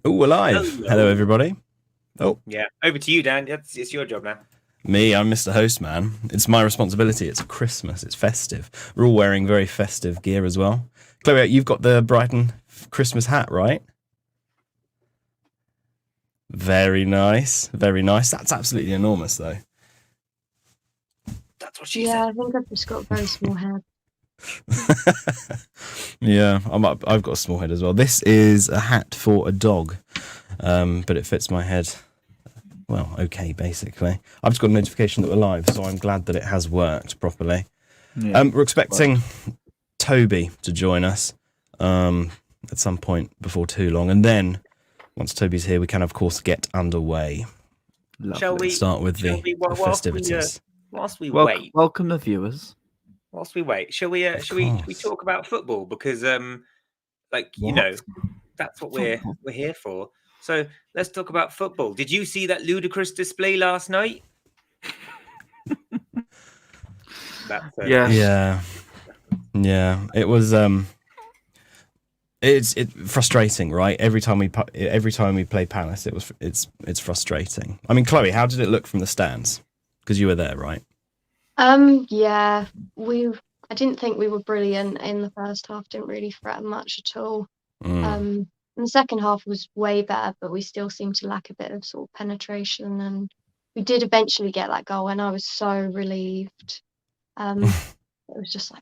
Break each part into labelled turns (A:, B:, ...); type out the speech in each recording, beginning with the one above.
A: Oh, we're live. Hello, everybody.
B: Oh, yeah. Over to you, Dan. It's your job now.
A: Me, I'm Mr. Host, man. It's my responsibility. It's Christmas. It's festive. We're all wearing very festive gear as well. Chloe, you've got the Brighton Christmas hat, right? Very nice. Very nice. That's absolutely enormous, though.
B: That's what she said.
C: Yeah, I think I've just got a very small head.
A: Yeah, I've got a small head as well. This is a hat for a dog, but it fits my head. Well, okay, basically. I've just got a notification that we're live, so I'm glad that it has worked properly. Yeah, we're expecting Toby to join us at some point before too long, and then once Toby's here, we can, of course, get underway.
B: Shall we
A: start with the festivities?
B: Whilst we wait,
D: welcome the viewers.
B: Whilst we wait, shall we talk about football? Because that's what we're here for. So let's talk about football. Did you see that ludicrous display last night?
A: Yeah. It was it's frustrating, right? Every time we play Palace, it's frustrating. I mean, Chloe, how did it look from the stands? Because you were there, right?
C: Yeah, I didn't think we were brilliant in the first half. Didn't really threaten much at all. And the second half was way better, but we still seemed to lack a bit of sort of penetration. And we did eventually get that goal, and I was so relieved. It was just like,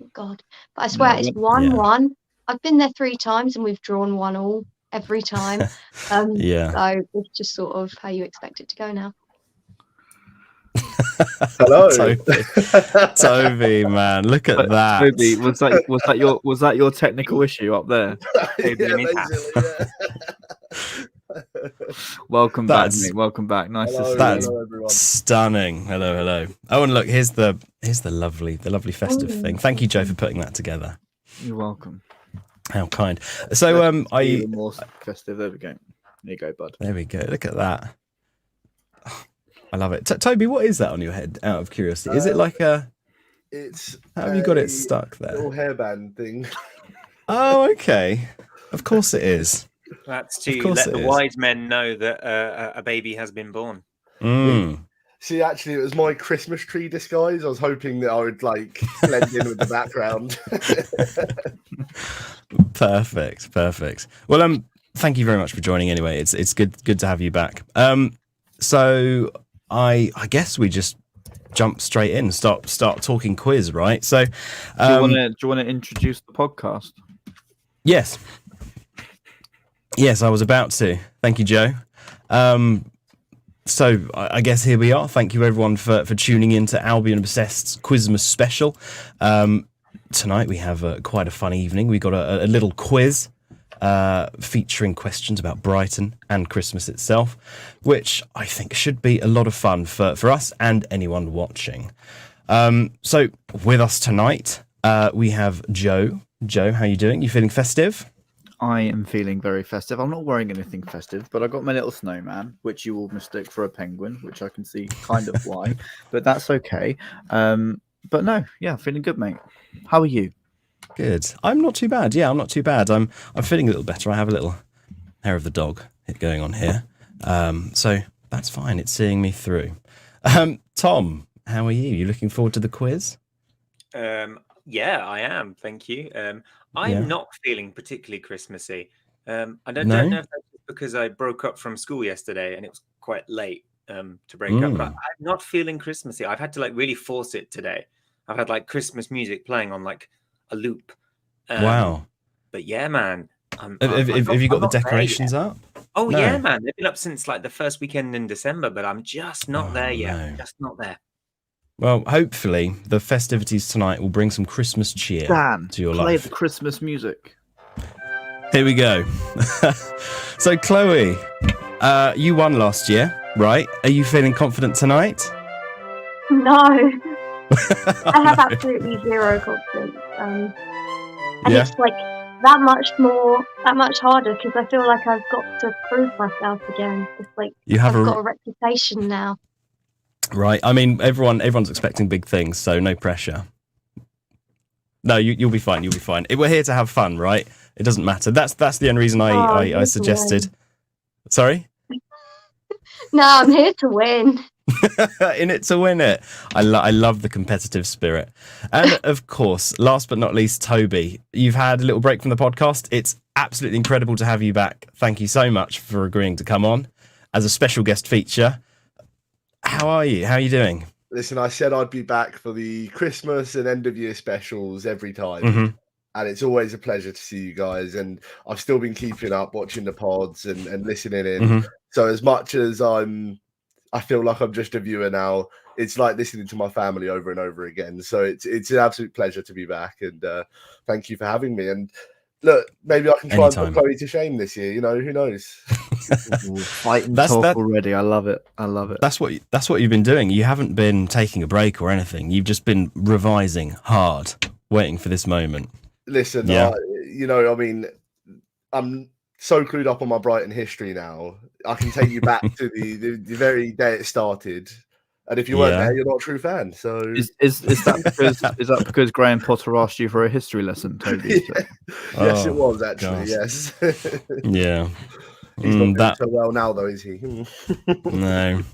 C: oh God. But I swear it's 1-1. I've been there 3 times, and we've drawn 1-1 every time. So it's just sort of how you expect it to go now.
E: Hello,
A: Toby, man, look at that.
D: Toby, was that your technical issue up there? Welcome back, mate. Welcome back. Nice to see you.
A: That's stunning. Hello. Oh, and look, here's the lovely festive thing. Thank you, Joe, for putting that together.
D: You're welcome.
A: How kind. So
D: even more festive. There we go. There you go, bud.
A: There we go. Look at that. I love it. Toby, what is that on your head, out of curiosity? Is it like a... How have you got it stuck there?
E: Little hairband thing.
A: Oh, okay. Of course it is.
B: That's to let the wise men know that a baby has been born.
E: See, actually, it was my Christmas tree disguise. I was hoping that I would, blend in with the background.
A: Perfect. Well, thank you very much for joining anyway. It's good to have you back. So... I guess we just jump straight in, start talking quiz, right? So,
D: do you want to introduce the podcast?
A: Yes, I was about to. Thank you, Joe. So I guess here we are. Thank you everyone for tuning in to Albion Obsessed's Quizmas special. Tonight we have quite a fun evening. We got a little quiz. Featuring questions about Brighton and Christmas itself, which I think should be a lot of fun for us and anyone watching. So with us tonight, we have Joe. Joe, how are you doing? You feeling festive?
D: I am feeling very festive. I'm not wearing anything festive, but I got my little snowman, which you will mistake for a penguin, which I can see kind of why, but that's okay. But no, yeah, feeling good, mate. How are you?
A: Good. I'm not too bad. Yeah, I'm not too bad. I'm feeling a little better. I have a little hair of the dog going on here. So that's fine. It's seeing me through. Tom, how are you? You looking forward to the quiz?
B: Yeah, I am. Thank you. I'm not feeling particularly Christmassy. I don't know if that's because I broke up from school yesterday and it was quite late to break up. But I'm not feeling Christmassy. I've had to really force it today. I've had Christmas music playing on a loop.
A: Wow.
B: But yeah, man.
A: Have you got the decorations up?
B: Oh, no. Yeah, man. They've been up since the first weekend in December, but I'm just not there yet.
A: No.
B: Just not there.
A: Well, hopefully the festivities tonight will bring some Christmas cheer to your life.
D: Play the Christmas music.
A: Here we go. So, Chloe, you won last year, right? Are you feeling confident tonight?
C: No. I have absolutely zero confidence. And it's that much harder because I feel like I've got to prove myself again. It's I've got a reputation now.
A: Right. I mean, everyone's expecting big things, so no pressure. No, you'll be fine. You'll be fine. We're here to have fun, right? It doesn't matter. That's the only reason I suggested Sorry?
C: No, I'm here to win.
A: In it to win it. I love the competitive spirit. And of course, last but not least, Toby, you've had a little break from the podcast. It's absolutely incredible to have you back. Thank you so much for agreeing to come on as a special guest feature. How are you? How are you doing?
E: Listen, I said I'd be back for the Christmas and end of year specials every time.
A: Mm-hmm.
E: And it's always a pleasure to see you guys. And I've still been keeping up, watching the pods and listening in.
A: Mm-hmm.
E: So as much as I feel like I'm just a viewer now, it's like listening to my family over and over again. So it's an absolute pleasure to be back. And thank you for having me. And look, maybe I can try and put Chloe to shame this year. You know, who knows?
D: Fighting talk already. I love it. That's
A: what you've been doing. You haven't been taking a break or anything. You've just been revising hard, waiting for this moment.
E: Listen, I'm so clued up on my Brighton history now. I can take you back to the very day it started. And if you weren't there, you're not a true fan. So
D: is that because Graham Potter asked you for a history lesson, Toby?
E: Yeah. Yes, it was actually. Gosh. Yes.
A: Yeah.
E: He's not doing so well now, though, is he?
A: No,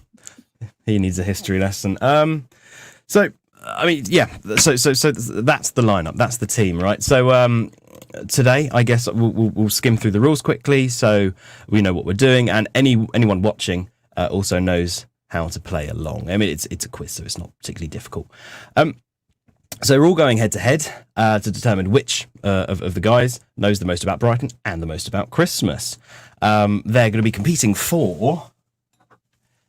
A: he needs a history lesson. So I mean, yeah. So that's the lineup. That's the team, right? So today, I guess we'll skim through the rules quickly, so we know what we're doing, and anyone watching also knows how to play along. I mean, it's a quiz, so it's not particularly difficult. So we're all going head to head to determine which of the guys knows the most about Brighton and the most about Christmas. They're going to be competing for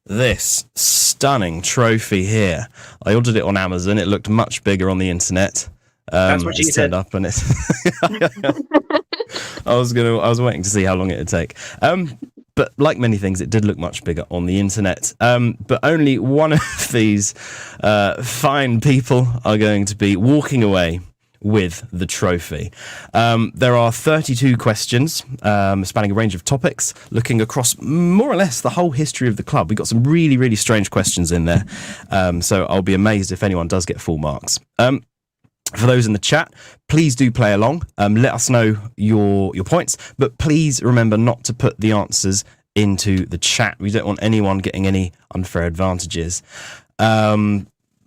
A: this stunning trophy here. I ordered it on Amazon. It looked much bigger on the internet.
B: That's what you said.
A: Up and it's I was waiting to see how long it would take. But like many things, it did look much bigger on the internet. But only one of these fine people are going to be walking away with the trophy. There are 32 questions spanning a range of topics, looking across more or less the whole history of the club. We've got some really, really strange questions in there. So I'll be amazed if anyone does get full marks. For those in the chat, please do play along. Let us know your points, but please remember not to put the answers into the chat. We don't want anyone getting any unfair advantages.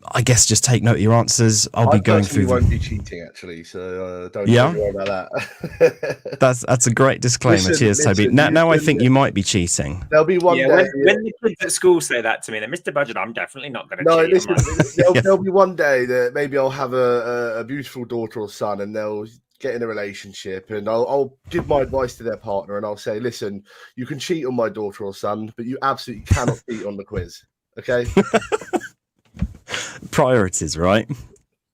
A: I guess just take note of your answers. I'll be going through.
E: Won't be cheating actually, so don't worry about that.
A: That's a great disclaimer. Cheers, Toby. Now I think you might be cheating.
E: There'll be one day.
B: When the kids at school say that to me, then Mr. Budget, I'm definitely not going to cheat.
E: Listen, there'll be one day that maybe I'll have a beautiful daughter or son, and they'll get in a relationship, and I'll give my advice to their partner, and I'll say, listen, you can cheat on my daughter or son, but you absolutely cannot cheat on the quiz. Okay.
A: Priorities, right?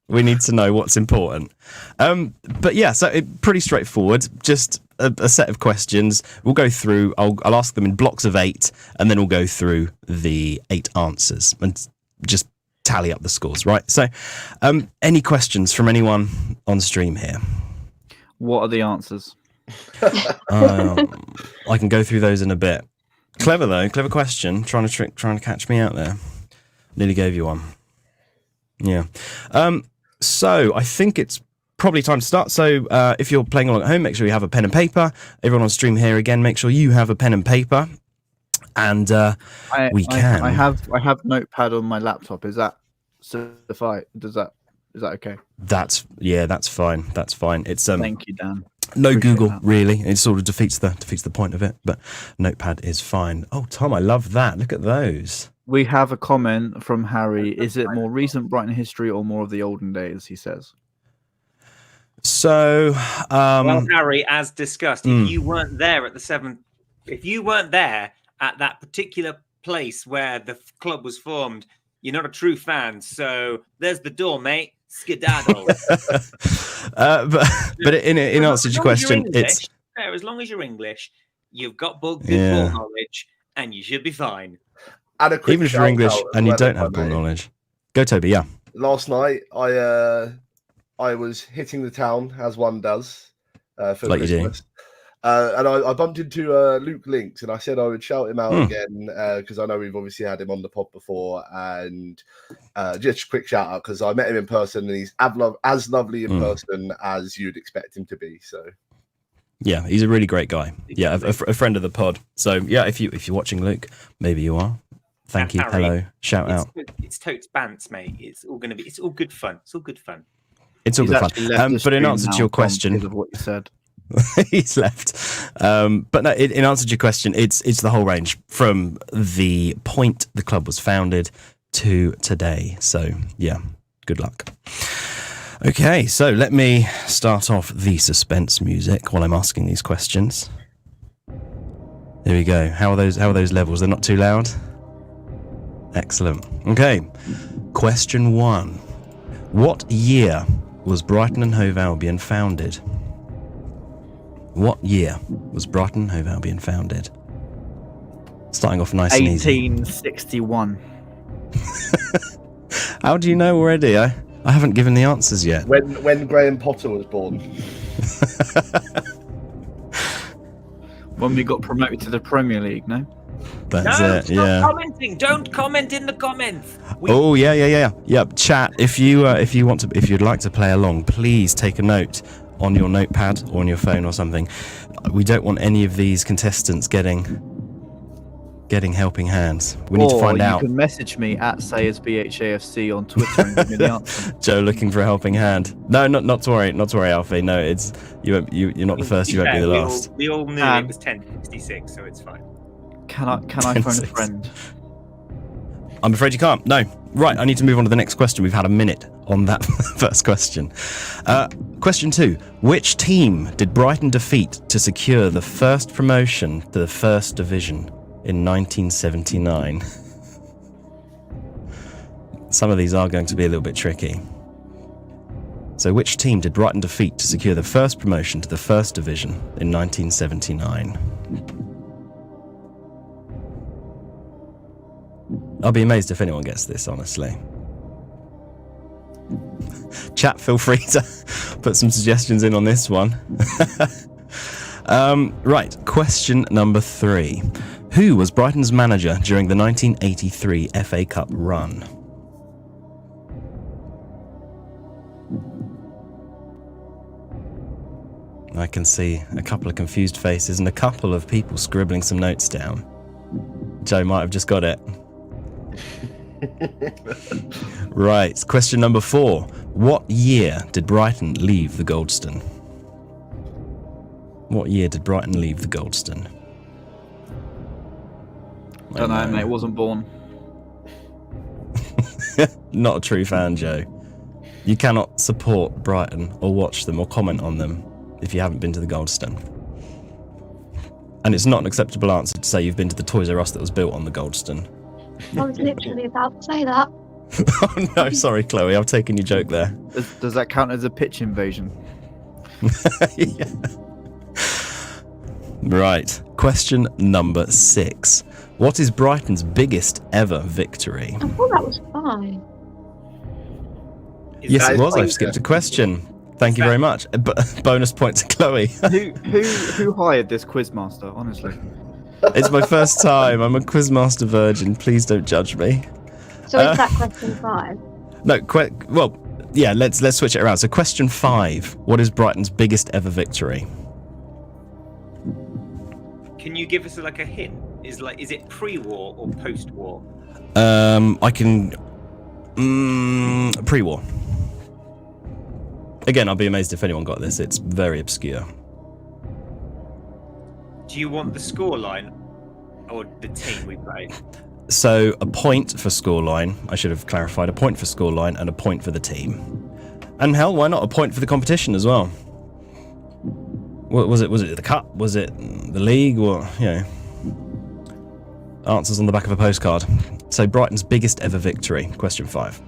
A: We need to know what's important. But yeah, so pretty straightforward. Just a set of questions. We'll go through. I'll ask them in blocks of 8, and then we'll go through the 8 answers and just tally up the scores, right? So, any questions from anyone on stream here?
D: What are the answers?
A: I can go through those in a bit. Clever though. Clever question. Trying to catch me out there. Nearly gave you one. Yeah. So I think it's probably time to start. So if you're playing along at home, make sure you have a pen and paper. Everyone on stream here again, make sure you have a pen and paper. And I have Notepad on my laptop. Is that suffice? Is that okay? That's fine. That's fine. It's
D: Thank you, Dan.
A: No Appreciate Google that. Really. It sort of defeats the point of it. But Notepad is fine. Oh, Tom, I love that. Look at those.
D: We have a comment from Harry. Is it more recent Brighton history or more of the olden days? He says.
A: So,
B: well, Harry, as discussed, if you weren't there at that particular place where the club was formed, you're not a true fan. So there's the door, mate. Skedaddle.
A: but in answer to your question, it's
B: as long as you're English, you've got good ball knowledge, and you should be fine.
A: Even if you're English and you don't have ball knowledge. Go, Toby, yeah.
E: Last night, I was hitting the town, as one does, for
A: like
E: Christmas. And I bumped into Luke Links, and I said I would shout him out again, because I know we've obviously had him on the pod before. And just a quick shout out, because I met him in person, and he's as lovely in person as you'd expect him to be. So,
A: Yeah, he's a really great guy. Yeah, a friend of the pod. So yeah, if you're watching, Luke, maybe you are. Thank you.
B: Harry,
A: Hello. Shout out.
B: It's totes bants, mate. It's all good fun. It's all good fun.
A: It's all
D: He's
A: good
D: actually
A: fun.
D: left the
A: But in
D: stream
A: answer to
D: now,
A: your
D: Tom,
A: question,
D: because of what you said.
A: he's left. But no, in answer to your question, it's the whole range from the point the club was founded to today. So yeah, good luck. Okay, so let me start off the suspense music while I'm asking these questions. There we go. How are those levels? They're not too loud? Excellent. Okay. Question 1. What year was Brighton and Hove Albion founded? What year was Brighton and Hove Albion founded? Starting off nice and easy.
D: 1861.
A: How do you know already? I haven't given the answers yet.
E: When Graham Potter was born.
D: When we got promoted to the Premier League, no?
A: That's
B: No,
A: it.
B: stop
A: Yeah.
B: commenting. Don't comment in the comments.
A: Oh yeah. Chat. If you'd like to play along, please take a note on your notepad or on your phone or something. We don't want any of these contestants getting helping hands. We need to find out.
D: You can message me at SayersBHAFC on Twitter and give me the answer.
A: Joe looking for a helping hand. No, not to worry, Alfie. No, it's you're not the first. You won't be the last.
B: We all knew it was 1066, so it's fine.
D: Can I phone a friend?
A: I'm afraid you can't. No. Right, I need to move on to the next question. We've had a minute on that first question. Question 2. Which team did Brighton defeat to secure the first promotion to the First Division in 1979? Some of these are going to be a little bit tricky. So which team did Brighton defeat to secure the first promotion to the First Division in 1979? I'll be amazed if anyone gets this, honestly. Chat, feel free to put some suggestions in on this one. Right, question number 3. Who was Brighton's manager during the 1983 FA Cup run? I can see a couple of confused faces and a couple of people scribbling some notes down. Joe might have just got it. Right, question number 4. What year did Brighton leave the Goldstone? What year did Brighton leave the Goldstone?
D: Don't know, mate. Wasn't born.
A: Not a true fan, Joe. You cannot support Brighton or watch them or comment on them if you haven't been to the Goldstone. And it's not an acceptable answer to say you've been to the Toys R Us that was built on the Goldstone.
C: I was literally about to say that.
A: Oh no, sorry, Chloe. I've taken your joke there.
D: Does that count as a pitch invasion?
A: Yeah. Right. Question number 6. What is Brighton's biggest ever victory?
C: I thought that was fine.
A: Yes, it was. I've skipped a question. Thank you very much. Bonus point to Chloe.
D: Who hired this quizmaster? Honestly,
A: It's my first time. I'm a quizmaster virgin. Please don't judge me.
C: So is that question 5?
A: No, well, yeah. Let's switch it around. So, question 5. What is Brighton's biggest ever victory?
B: Can you give us like a hint? Is it pre-war or post-war?
A: I can. Pre-war. Again, I'll be amazed if anyone got this. It's very obscure.
B: Do you want the scoreline or the team we played?
A: So a point for scoreline. I should have clarified. A point for scoreline and a point for the team. And hell, why not a point for the competition as well? What was it? Was it the cup? Was it the league? Or answers on the back of a postcard. So Brighton's biggest ever victory. Question 5.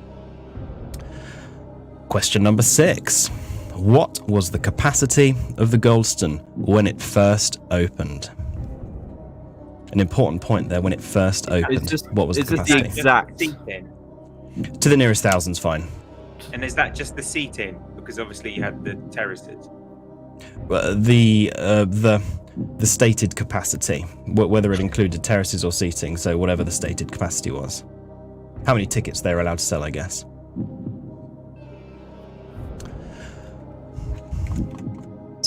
A: Question number 6. What was the capacity of the Goldstone when it first opened? An important point there. When it first opened, what was the capacity?
D: Exact.
A: To the nearest thousand's fine.
B: And is that just the seating? Because obviously you had the terraces.
A: The stated capacity, whether it included terraces or seating, so whatever the stated capacity was. How many tickets they're allowed to sell, I guess.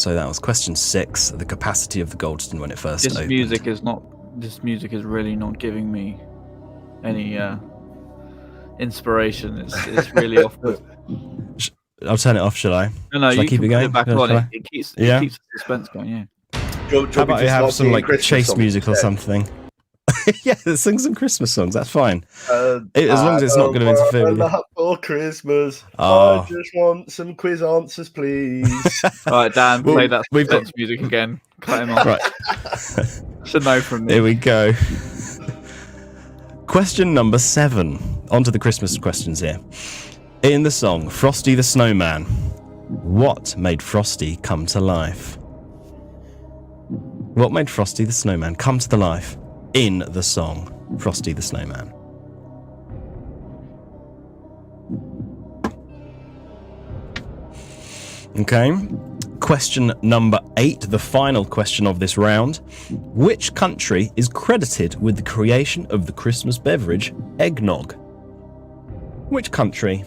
A: So that was question 6, the capacity of the Goldstone when it first opened.
D: This music is really not giving me any inspiration. It's really awkward.
A: I'll turn it off, shall I?
D: No,
A: shall I
D: you
A: keep
D: can
A: it going?
D: put it back on. It keeps the suspense going, yeah.
A: How about you have some like chase music or something? Yeah, sing some Christmas songs. That's fine. As long as it's not going to interfere with you.
E: For Christmas,
A: Oh.
E: I just want some quiz answers, please.
D: All right, Dan, play that
A: we've got-
D: suspense music again. Cut him off.
A: Right.
D: Should know from me.
A: Here we go. Question number 7. On to the Christmas questions here. In the song Frosty the Snowman, what made Frosty come to life? What made Frosty the Snowman come to the life in the song Frosty the Snowman? Okay. Question number 8, the final question of this round. Which country is credited with the creation of the Christmas beverage eggnog? Which country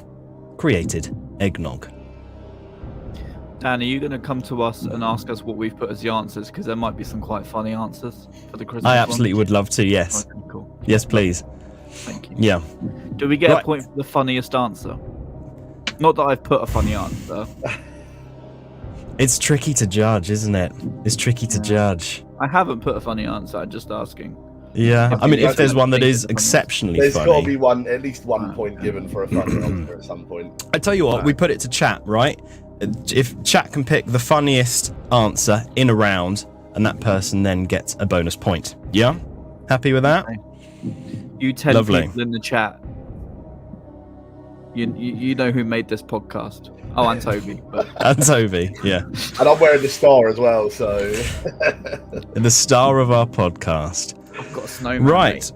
A: created eggnog?
D: Dan, are you going to come to us and ask us what we've put as the answers? Because there might be some quite funny answers for the Christmas
A: I absolutely would love to, yes.
D: Okay, cool.
A: Yes, please.
D: Thank you.
A: Yeah.
D: Do we get
A: Right.
D: a point for the funniest answer? Not that I've put a funny answer.
A: It's tricky to judge, isn't it? It's tricky to judge.
D: I haven't put a funny answer. I'm just asking.
A: Yeah. I mean, if there's one that is
D: Funny.
A: exceptionally
E: There's got to
A: funny.
E: be at least one point given for a funny answer at some point.
A: I tell you what, we put it to chat, right? If chat can pick the funniest answer in a round, and that person then gets a bonus point. Yeah? Happy with that?
D: Okay. You 10
A: Lovely.
D: people in the chat. You know who made this podcast. Oh, and Toby. But
A: And Toby, yeah.
E: And I'm wearing the star as well, so.
A: The star of our podcast.
D: I've got a snowman.
A: Right.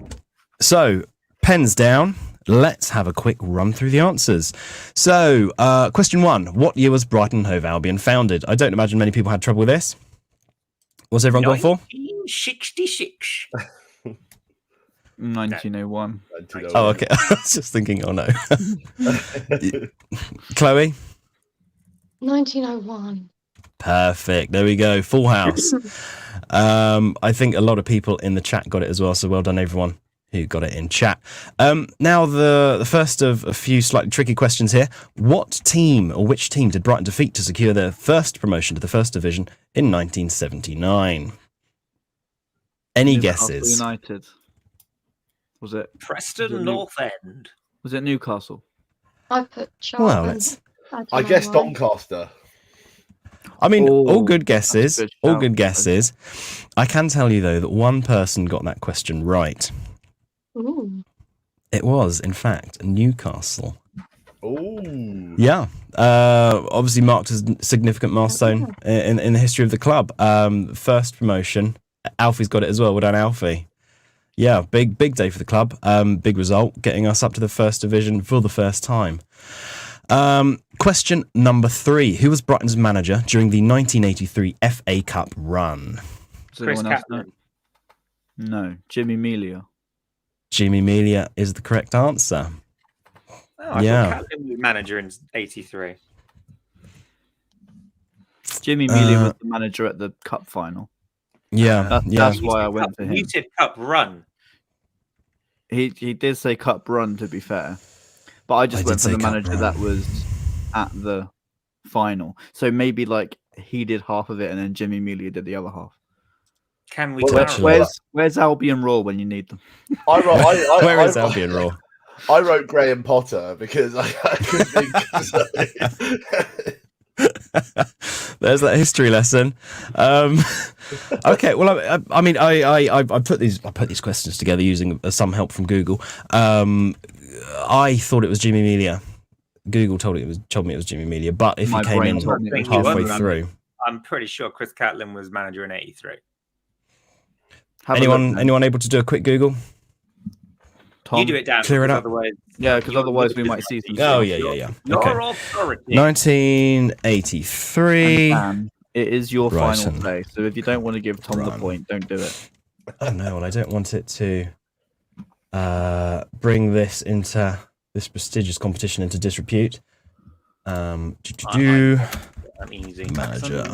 A: So, pens down. Let's have a quick run through the answers. So, question 1. What year was Brighton and Hove Albion founded? I don't imagine many people had trouble with this. What's everyone going for?
B: 1966.
D: 1901.
A: Oh, okay. I was just thinking, oh no. Chloe?
C: 1901.
A: Perfect. There we go. Full house. I think a lot of people in the chat got it as well, so well done everyone who got it in chat. Now the first of a few slightly tricky questions here. What team or which team did Brighton defeat to secure their first promotion to the First Division in 1979? Any
D: Newcastle
A: guesses?
D: United. Was it
B: Preston North End.
D: Was it Newcastle?
C: I put Charlton.
A: Well, it's...
E: I guess Doncaster.
A: I mean,
D: Oh,
A: all good guesses.
D: that's a good
A: All
D: shout.
A: good guesses. I can tell you, though, that one person got that question right.
C: Ooh.
A: It was, in fact, Newcastle.
E: Ooh.
A: Yeah. Obviously marked as a significant milestone in the history of the club. First promotion. Alfie's got it as well. Well done, Alfie. Yeah, big day for the club. Big result, getting us up to the First Division for the first time. Question number 3. Who was Brighton's manager during the 1983 FA Cup run?
D: Does
B: Chris
D: anyone else know?
B: Catlin.
D: No, Jimmy Melia.
A: Jimmy Melia is the correct answer.
B: Oh, I
A: Yeah.
B: thought Catlin was manager in 83.
D: Jimmy Melia was the manager at the cup final.
A: Yeah, yeah.
D: That's why I went for him.
B: You said cup run.
D: He did say cup run, to be fair, but I just
A: I
D: went
A: did
D: for the
A: say cup
D: manager
A: run.
D: that was at the final. So maybe like he did half of it, and then Jimmy Melia did the other half.
B: Can we
E: Well,
B: clarify?
D: Where's Albion Raw when you need them?
A: Where is Albion Raw?
E: I wrote Graham Potter because I couldn't think.
A: There's that history lesson. Okay, well, I mean, I put these questions together using some help from Google. I thought it was Jimmy Melia. Google told me it was Jimmy Melia, but if
D: My
A: he came
D: brain
A: in
D: told me it was
A: halfway
B: Jimmy.
A: through,
B: I'm pretty sure Chris Catlin was manager in 83.
D: Have a look, man.
A: anyone able to do a quick Google?
D: Tom?
B: You do it down.
A: Clear it
B: because
A: up.
B: Otherwise,
D: Yeah, because otherwise we might see some.
A: Oh
D: stuff.
A: yeah.
B: Your
A: Okay,
B: authority.
A: 1983.
D: And it is your
A: Right,
D: final
A: and-
D: play, so if you don't want to give Tom the
A: Run.
D: point, don't do it.
A: Oh no, well, I don't want it to bring this prestigious competition into disrepute.
B: I'm easy.
A: Manager.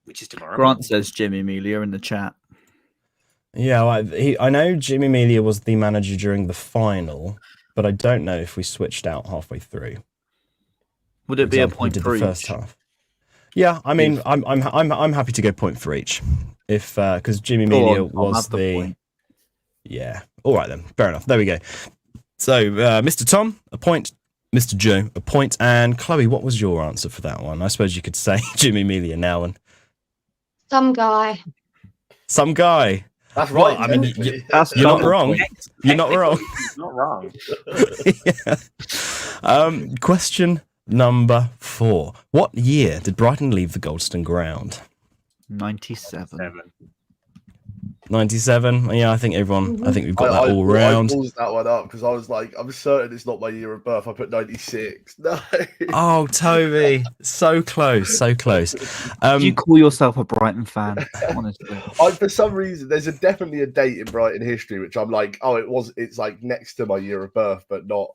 B: which is tomorrow.
D: Grant says Jimmy Melia in the chat.
A: Yeah, I know Jimmy Melia was the manager during the final, but I don't know if we switched out halfway through.
D: Would it be a point
A: did
D: for
A: the
D: each?
A: first half? Yeah, I mean, I'm happy to go point for each, if because Jimmy Melia was the
D: point.
A: Yeah. All right then, fair enough. There we go. So, Mr. Tom, a point. Mr. Joe, a point. And Chloe, what was your answer for that one? I suppose you could say Jimmy Melia now and
C: Some guy.
A: some guy.
E: That's
A: Well,
E: right.
A: I mean,
E: technically.
A: You're not wrong. You're not wrong.
B: Not wrong.
A: Yeah. Question number 4. What year did Brighton leave the Goldstone ground?
D: 97.
A: 97. Yeah, I think we've got that all
E: I
A: round.
E: paused that one up because I was like, I'm certain it's not my year of birth. I put 96. No.
A: Oh, Toby, so close, so close.
D: Do you call yourself a Brighton fan? Honestly,
E: For some reason, there's definitely a date in Brighton history which I'm like, it's like next to my year of birth, but not.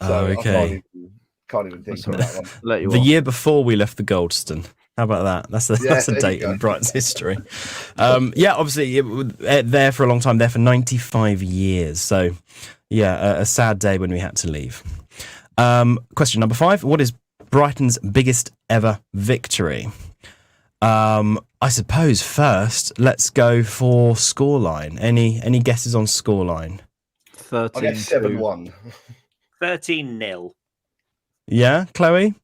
E: So
A: Oh, okay.
E: I can't even think of that one.
D: let you
A: The
D: off.
A: year before we left the Goldstone. How about that? That's a
E: there you
A: date
E: go.
A: in Brighton's history. Yeah, obviously it was there for a long time, there for 95 years. So, yeah, a sad day when we had to leave. Question number 5. What is Brighton's biggest ever victory? I suppose first, let's go for scoreline. Any guesses on scoreline?
D: 13.
E: I guess 7-1.
B: 13-0.
A: Yeah, Chloe?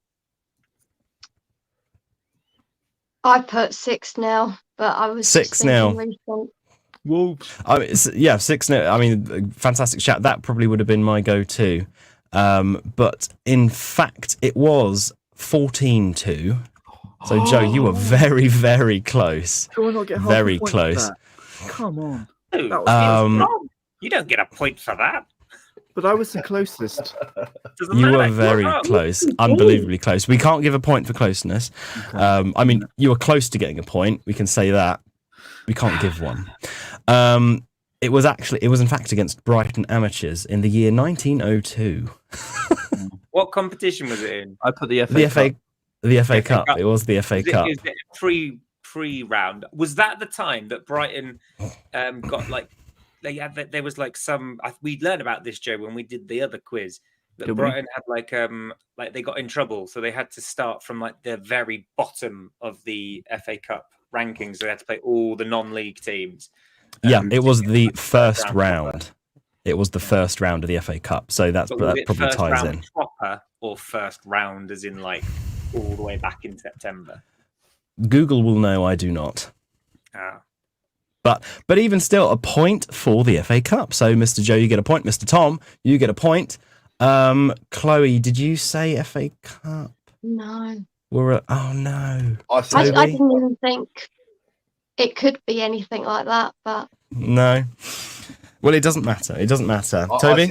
C: I put 6-0, but I was
A: 6-0.
C: recent.
D: Wolves.
A: I mean, 6-0. I mean, fantastic shout. That probably would have been my go-to. But in fact, it was 14-2. So, Joe, you were very, very close.
D: Do I not get half
A: Very
D: a point
A: close.
D: for that? Come on.
B: Ooh,
D: That was
B: wrong. You don't get a point for that.
D: But I was the closest.
B: Doesn't
A: You
B: matter.
A: were
B: You're
A: very
B: wrong.
A: close, unbelievably close. We can't give a point for closeness.
D: Okay.
A: I mean, you were close to getting a point. We can say that. We can't give one. It was in fact against Brighton Amateurs in the year 1902.
B: What competition was it in?
D: I put the FA.
A: The FA,
D: Cup.
A: the FA Cup. It was the FA Cup.
B: Is it a pre-round? Was that the time that Brighton got like there was like some? We learned about this, Joe, when we did the other quiz. That
D: Did we?
B: Brighton had like they got in trouble, so they had to start from like the very bottom of the FA Cup rankings. So they had to play all the non-league teams.
A: Yeah, it was the
B: like
A: first round. It was the first round of the FA Cup, so that
B: But was it
A: probably
B: first
A: ties
B: round
A: in.
B: proper or first round as in like all the way back in September?
A: Google will know. I do not.
B: Ah.
A: But even still, a point for the FA Cup. So, Mr. Joe, you get a point. Mr. Tom, you get a point. Chloe, did you say FA Cup?
C: No.
A: Oh no.
E: I said
C: I didn't even think it could be anything like that, but
A: No. Well, it doesn't matter. It doesn't matter.
E: I
A: Toby?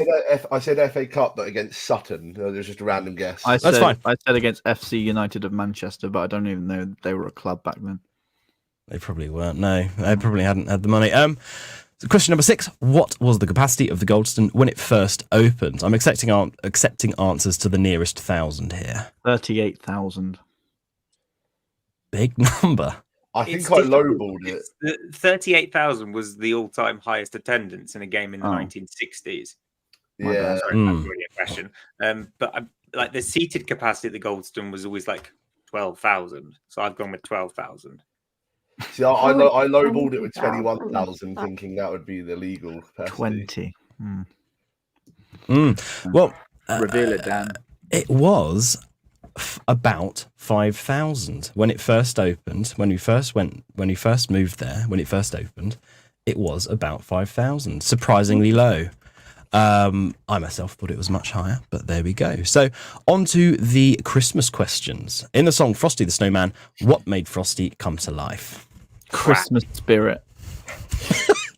E: said FA Cup, but against Sutton. It was just a random guess.
D: That's
A: fine.
D: I said against FC United of Manchester, but I don't even know they were a club back then.
A: They probably weren't. No, they probably hadn't had the money. So question number 6. What was the capacity of the Goldstone when it first opened? I'm accepting answers to the nearest 1,000 here.
D: 38,000.
A: Big number.
E: I think
B: It's
E: I
B: difficult.
E: lowballed it.
B: 38,000 was the all-time highest attendance in a game in the 1960s.
D: My
E: Yeah.
D: bad.
B: Sorry, that's really a question. But like the seated capacity at the Goldstone was always like 12,000. So I've gone with 12,000.
E: See, I lowballed it with 21,000, thinking that would be the legal capacity.
D: 20.
A: Well,
D: Reveal it, Dan.
A: it was about 5,000 when it first opened. When we first moved there, when it first opened, it was about 5,000. Surprisingly low. I myself thought it was much higher, but there we go. So on to the Christmas questions. In the song Frosty the Snowman, what made Frosty come to life?
D: Christmas spirit.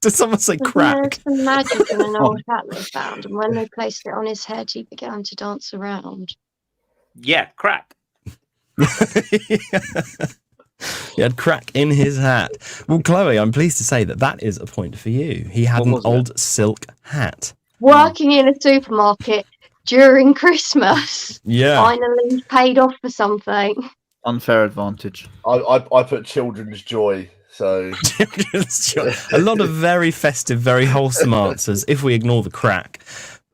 A: Did someone say
C: there's
A: crack?
C: some magic in an old hat they found, and when they placed it on his head, he began to dance around.
B: Yeah, crack.
A: He had crack in his hat. Well, Chloe, I'm pleased to say that is a point for you. He had
D: What
A: an
D: was it?
A: old silk hat.
C: Working in a supermarket during Christmas
A: Yeah.
C: finally paid off for something.
D: Unfair advantage.
E: I put children's joy. So
A: a lot of very festive, very wholesome answers. If we ignore the crack,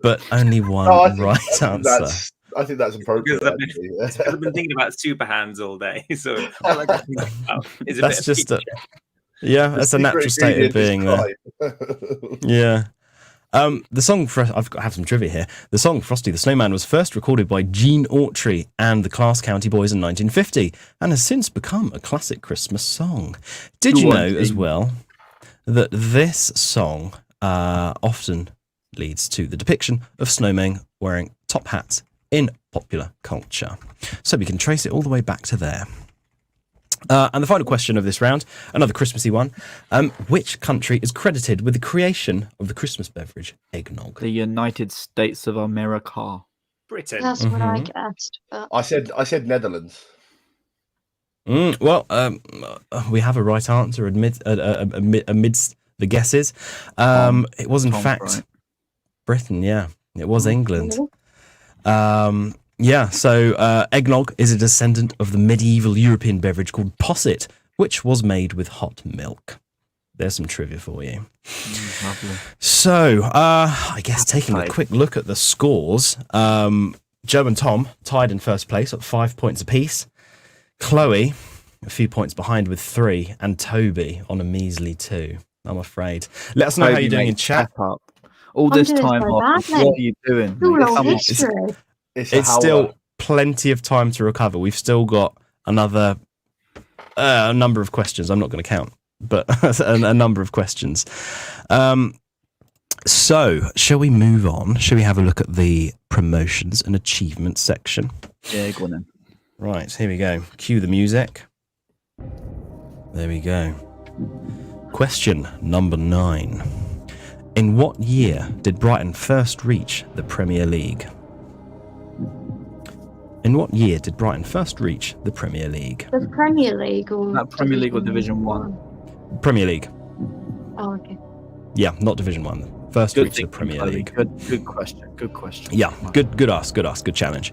A: but only one right answer.
E: I think that's appropriate.
B: Because I've been thinking about super hands all day, so all I can think about is
A: that's just that's a natural state of being there. Yeah. The song I have some trivia here. The song "Frosty the Snowman" was first recorded by Gene Autry and the Class County Boys in 1950, and has since become a classic Christmas song. Did you know as well that this song often leads to the depiction of snowmen wearing top hats in popular culture? So we can trace it all the way back to there. And the final question of this round, another Christmassy one. Which country is credited with the creation of the Christmas beverage eggnog?
D: The United States of America.
B: Britain.
C: That's what I guessed. But...
E: I said Netherlands.
A: Well, we have a right answer amidst the guesses. It was in fact right. Britain. Yeah, it was England. Yeah, so eggnog is a descendant of the medieval European beverage called posset, which was made with hot milk. There's some trivia for you.
D: Lovely.
A: So, I guess taking a quick look at the scores, Joe and Tom tied in first place at 5 points apiece. Chloe, a few points behind with 3, and Toby on a measly 2, I'm afraid. Let us know how you're doing in chat.
D: All this time off, what are you doing?
A: It's still plenty of time to recover. We've still got another a number of questions. I'm not going to count, but a number of questions. So, shall we move on? Shall we have a look at the promotions and achievements section?
D: Yeah, go on then.
A: Right, here we go. Cue the music. There we go. Question number 9. In what year did Brighton first reach the Premier League? In what year did Brighton first reach the Premier League?
C: The Premier League or
D: Premier League or Division 1?
A: Premier League.
C: Oh, okay.
A: Yeah, not Division 1. First reach the Premier League.
D: Good question.
A: Yeah, good ask. Good challenge.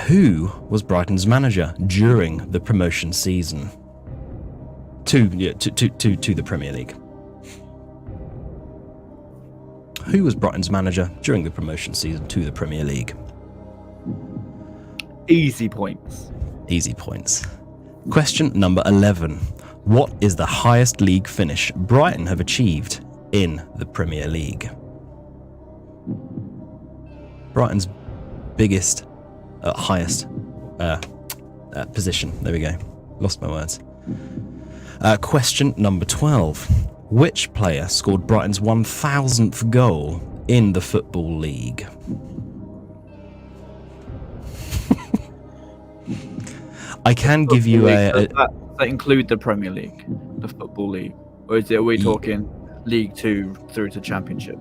A: Who was Brighton's manager during the promotion season to the Premier League? Who was Brighton's manager during the promotion season to the Premier League?
D: Easy points.
A: Question number 11. What is the highest league finish Brighton have achieved in the Premier League? Brighton's biggest, highest position. There we go. Lost my words. Question number 12. Which player scored Brighton's 1,000th goal in the Football League? I can give you
D: that include the Premier League, the Football League, or are we talking League 2 through to Championship?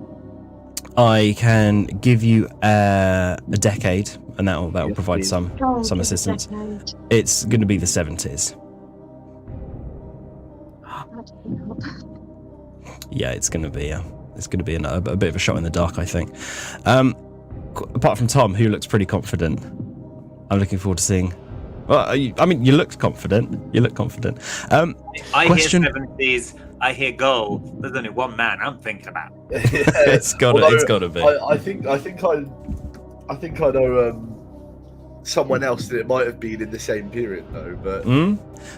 A: I can give you a decade, and that will provide some assistance. It's going to be the 70s. Yeah, it's going to be a bit of a shot in the dark, I think. Apart from Tom, who looks pretty confident, I'm looking forward to seeing. Well, you looked confident.
B: I hear 70s. I hear goal. There's only one man I'm thinking about.
A: It's got to be.
E: I think I know someone else that it might have been in the same period though. But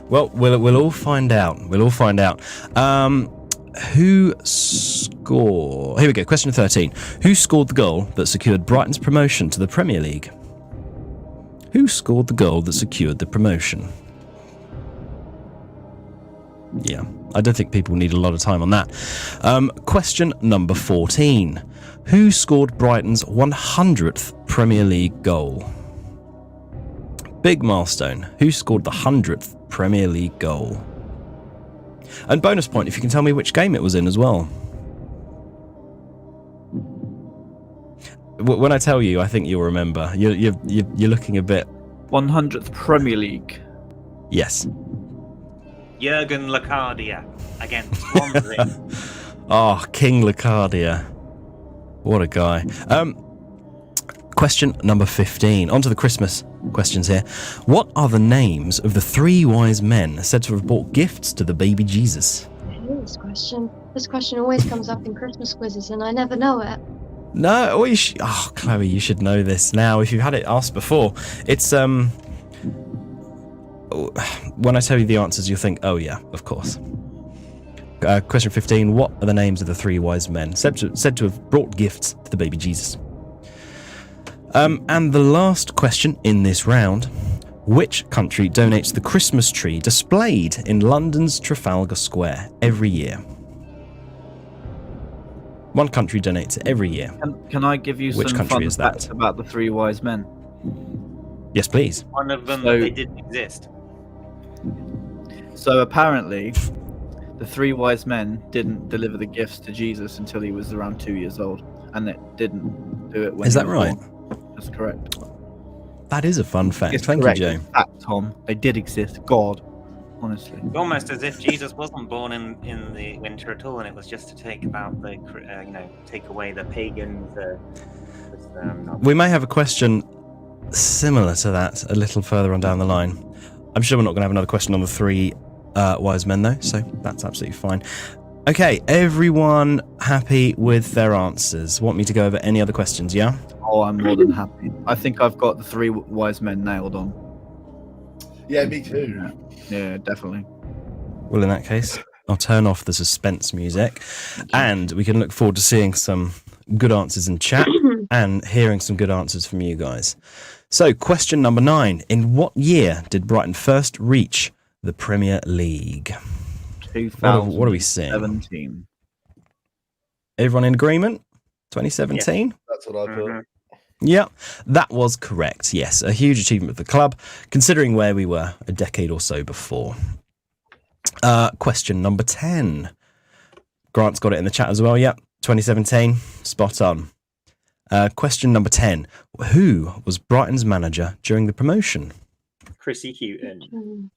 A: well, we'll all find out. Who scored? Here we go. Question 13. Who scored the goal that secured Brighton's promotion to the Premier League? Who scored the goal that secured the promotion? Yeah, I don't think people need a lot of time on that. Question number 14. Who scored Brighton's 100th Premier League goal? Big milestone. Who scored the 100th Premier League goal? And bonus point if you can tell me which game it was in as well. When I tell you, I think you'll remember. You're looking a bit.
D: 100th Premier League.
A: Yes.
B: Jurgen Locadia against Swansea.
A: Oh, King Locadia. What a guy. Question number 15. On to the Christmas questions here. What are the names of the 3 wise men said to have brought gifts to the baby Jesus?
C: I hate this question. This question always comes up in Christmas quizzes, and I never know it.
A: No, Chloe, you should know this now. If you've had it asked before, it's when I tell you the answers, you'll think, oh yeah, of course. Question 15. What are the names of the 3 wise men said to have brought gifts to the baby Jesus? And the last question in this round. Which country donates the Christmas tree displayed in London's Trafalgar Square every year? One country donates it every year.
D: Can I give you
A: Which
D: some
A: country
D: fun
A: is that?
D: facts about the 3 wise men?
A: Yes, please.
B: One of them,
D: So-
B: they didn't exist.
D: So apparently, the 3 wise men didn't deliver the gifts to Jesus until he was around 2 years old, and they didn't do it when
A: Is
D: he
A: that
D: was
A: right?
D: born. That's correct.
A: That is a fun fact.
D: It's
A: Thank
D: correct.
A: you, Joe.
D: Fact, Tom. They did exist. God, honestly.
B: It's almost as if Jesus wasn't born in the winter at all, and it was just to take about the take away the pagans.
A: We may have a question similar to that a little further on down the line. I'm sure we're not going to have another question on the 3 wise men, though, so that's absolutely fine. Okay, everyone happy with their answers? Want me to go over any other questions, yeah?
D: Oh, I'm more than happy. I think I've got the 3 wise men nailed on.
E: Yeah, me too.
D: Yeah, definitely.
A: Well, in that case, I'll turn off the suspense music, and we can look forward to seeing some good answers in chat and hearing some good answers from you guys. So, question number 9. In what year did Brighton first reach the Premier League?
D: 2017.
A: What are we seeing? Everyone in agreement? 2017?
E: That's what I put.
A: Yeah, that was correct. Yes, a huge achievement for the club, considering where we were a decade or so before. Question number 10. Grant's got it in the chat as well. Yep, 2017. Spot on. Question number 10. Who was Brighton's manager during the promotion?
B: Chrissy Houghton.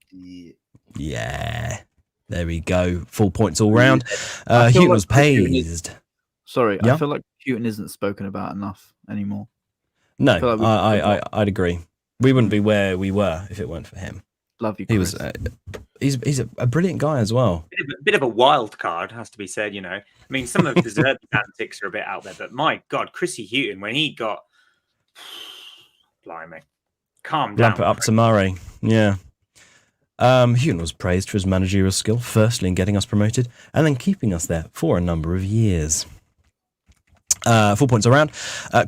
A: Yeah, there we go. Full points all round.
D: I feel
A: Houghton
D: like
A: was
D: Houghton
A: praised.
D: Sorry,
A: Yeah?
D: I feel like Houghton isn't spoken about enough anymore.
A: No,
D: I feel like
A: I'd agree. We wouldn't be where we were if it weren't for him.
D: Love you,
A: He
D: Chris.
A: was. He's a brilliant guy as well.
B: Bit of a wild card, has to be said. I mean, some of the Zerbi antics are a bit out there, but my God, Chrissy Houghton, when he got, blimey, calm down.
A: Lamp it up to Murray. Yeah. Houghton was praised for his managerial skill, firstly in getting us promoted, and then keeping us there for a number of years. 4 points around.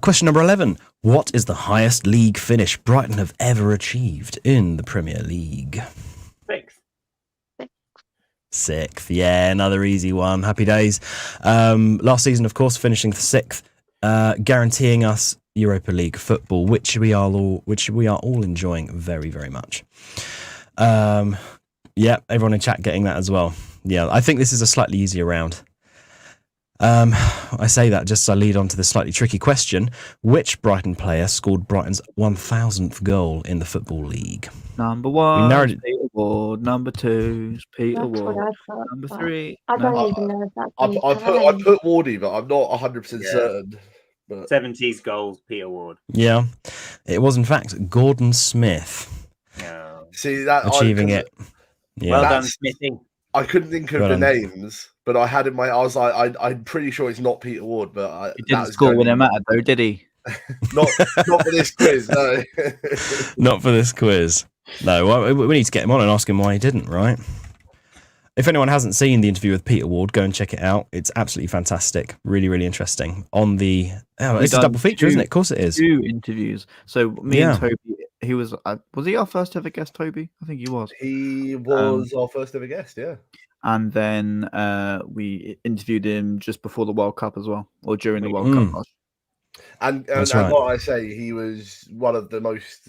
A: Question number 11. What is the highest league finish Brighton have ever achieved in the Premier League?
B: 6th.
A: 6th. Yeah, another easy one. Happy days. Last season, of course, finishing 6th, guaranteeing us Europa League football, which we are all enjoying very, very much. Yeah, everyone in chat getting that as well. Yeah, I think this is a slightly easier round. I say that just as I lead on to the slightly tricky question. Which Brighton player scored Brighton's 1,000th goal in the Football League?
D: Number 1,
A: We narrowed it-
D: Peter Ward. Number 2, Peter
C: That's what
D: Ward.
C: I thought.
D: Number
C: but
D: 3.
C: I don't
D: no.
C: even know if that's
E: I
C: any
E: put Wardy, but I'm not 100%
B: Yeah.
E: certain. But
B: 70s goals, Peter Ward.
A: Yeah, it was in fact Gordon Smith
B: Yeah.
E: see that
A: achieving it. Yeah.
B: Well done,
E: That's-
B: Smithy.
E: I couldn't think of
A: Well
E: the
A: done.
E: names, but I had in my. I was like, I'm pretty sure it's not Peter Ward, but
D: He didn't score when it mattered, though, did he?
E: Not for this quiz, no.
A: Not for this quiz. No, well, we need to get him on and ask him why he didn't, right? If anyone hasn't seen the interview with Peter Ward, go and check it out. It's absolutely fantastic. Really, really interesting. On the... it's a
D: done
A: double feature, isn't it? Of course it is.
D: 2 interviews. So me
A: Yeah.
D: and Toby, he was he our first ever guest, Toby? I think he was.
E: He was our first ever guest, yeah.
D: And then we interviewed him just before the World Cup as well, or during the World
A: Mm.
D: Cup.
E: And
A: That's right.
E: what I say, he was one of the most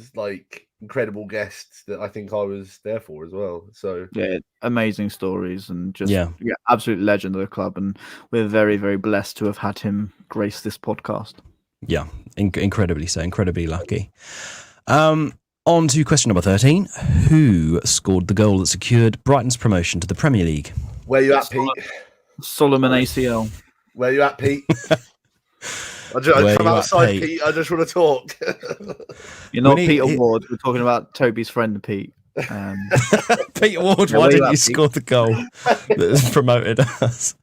E: incredible guests that I think I was there for as well. So
D: Yeah, amazing stories and just
A: Yeah.
D: absolute legend of the club. And we're very, very blessed to have had him grace this podcast.
A: Yeah, incredibly so. Incredibly lucky. On to question number 13. Who scored the goal that secured Brighton's promotion to the Premier League?
E: where you at, Pete?
D: Solomon ACL.
E: Where you at, Pete? From outside, Pete, I just want to talk.
D: You're not Peter Ward. We're talking about Toby's friend, Pete.
A: Peter Ward, why didn't you score the goal that has promoted us?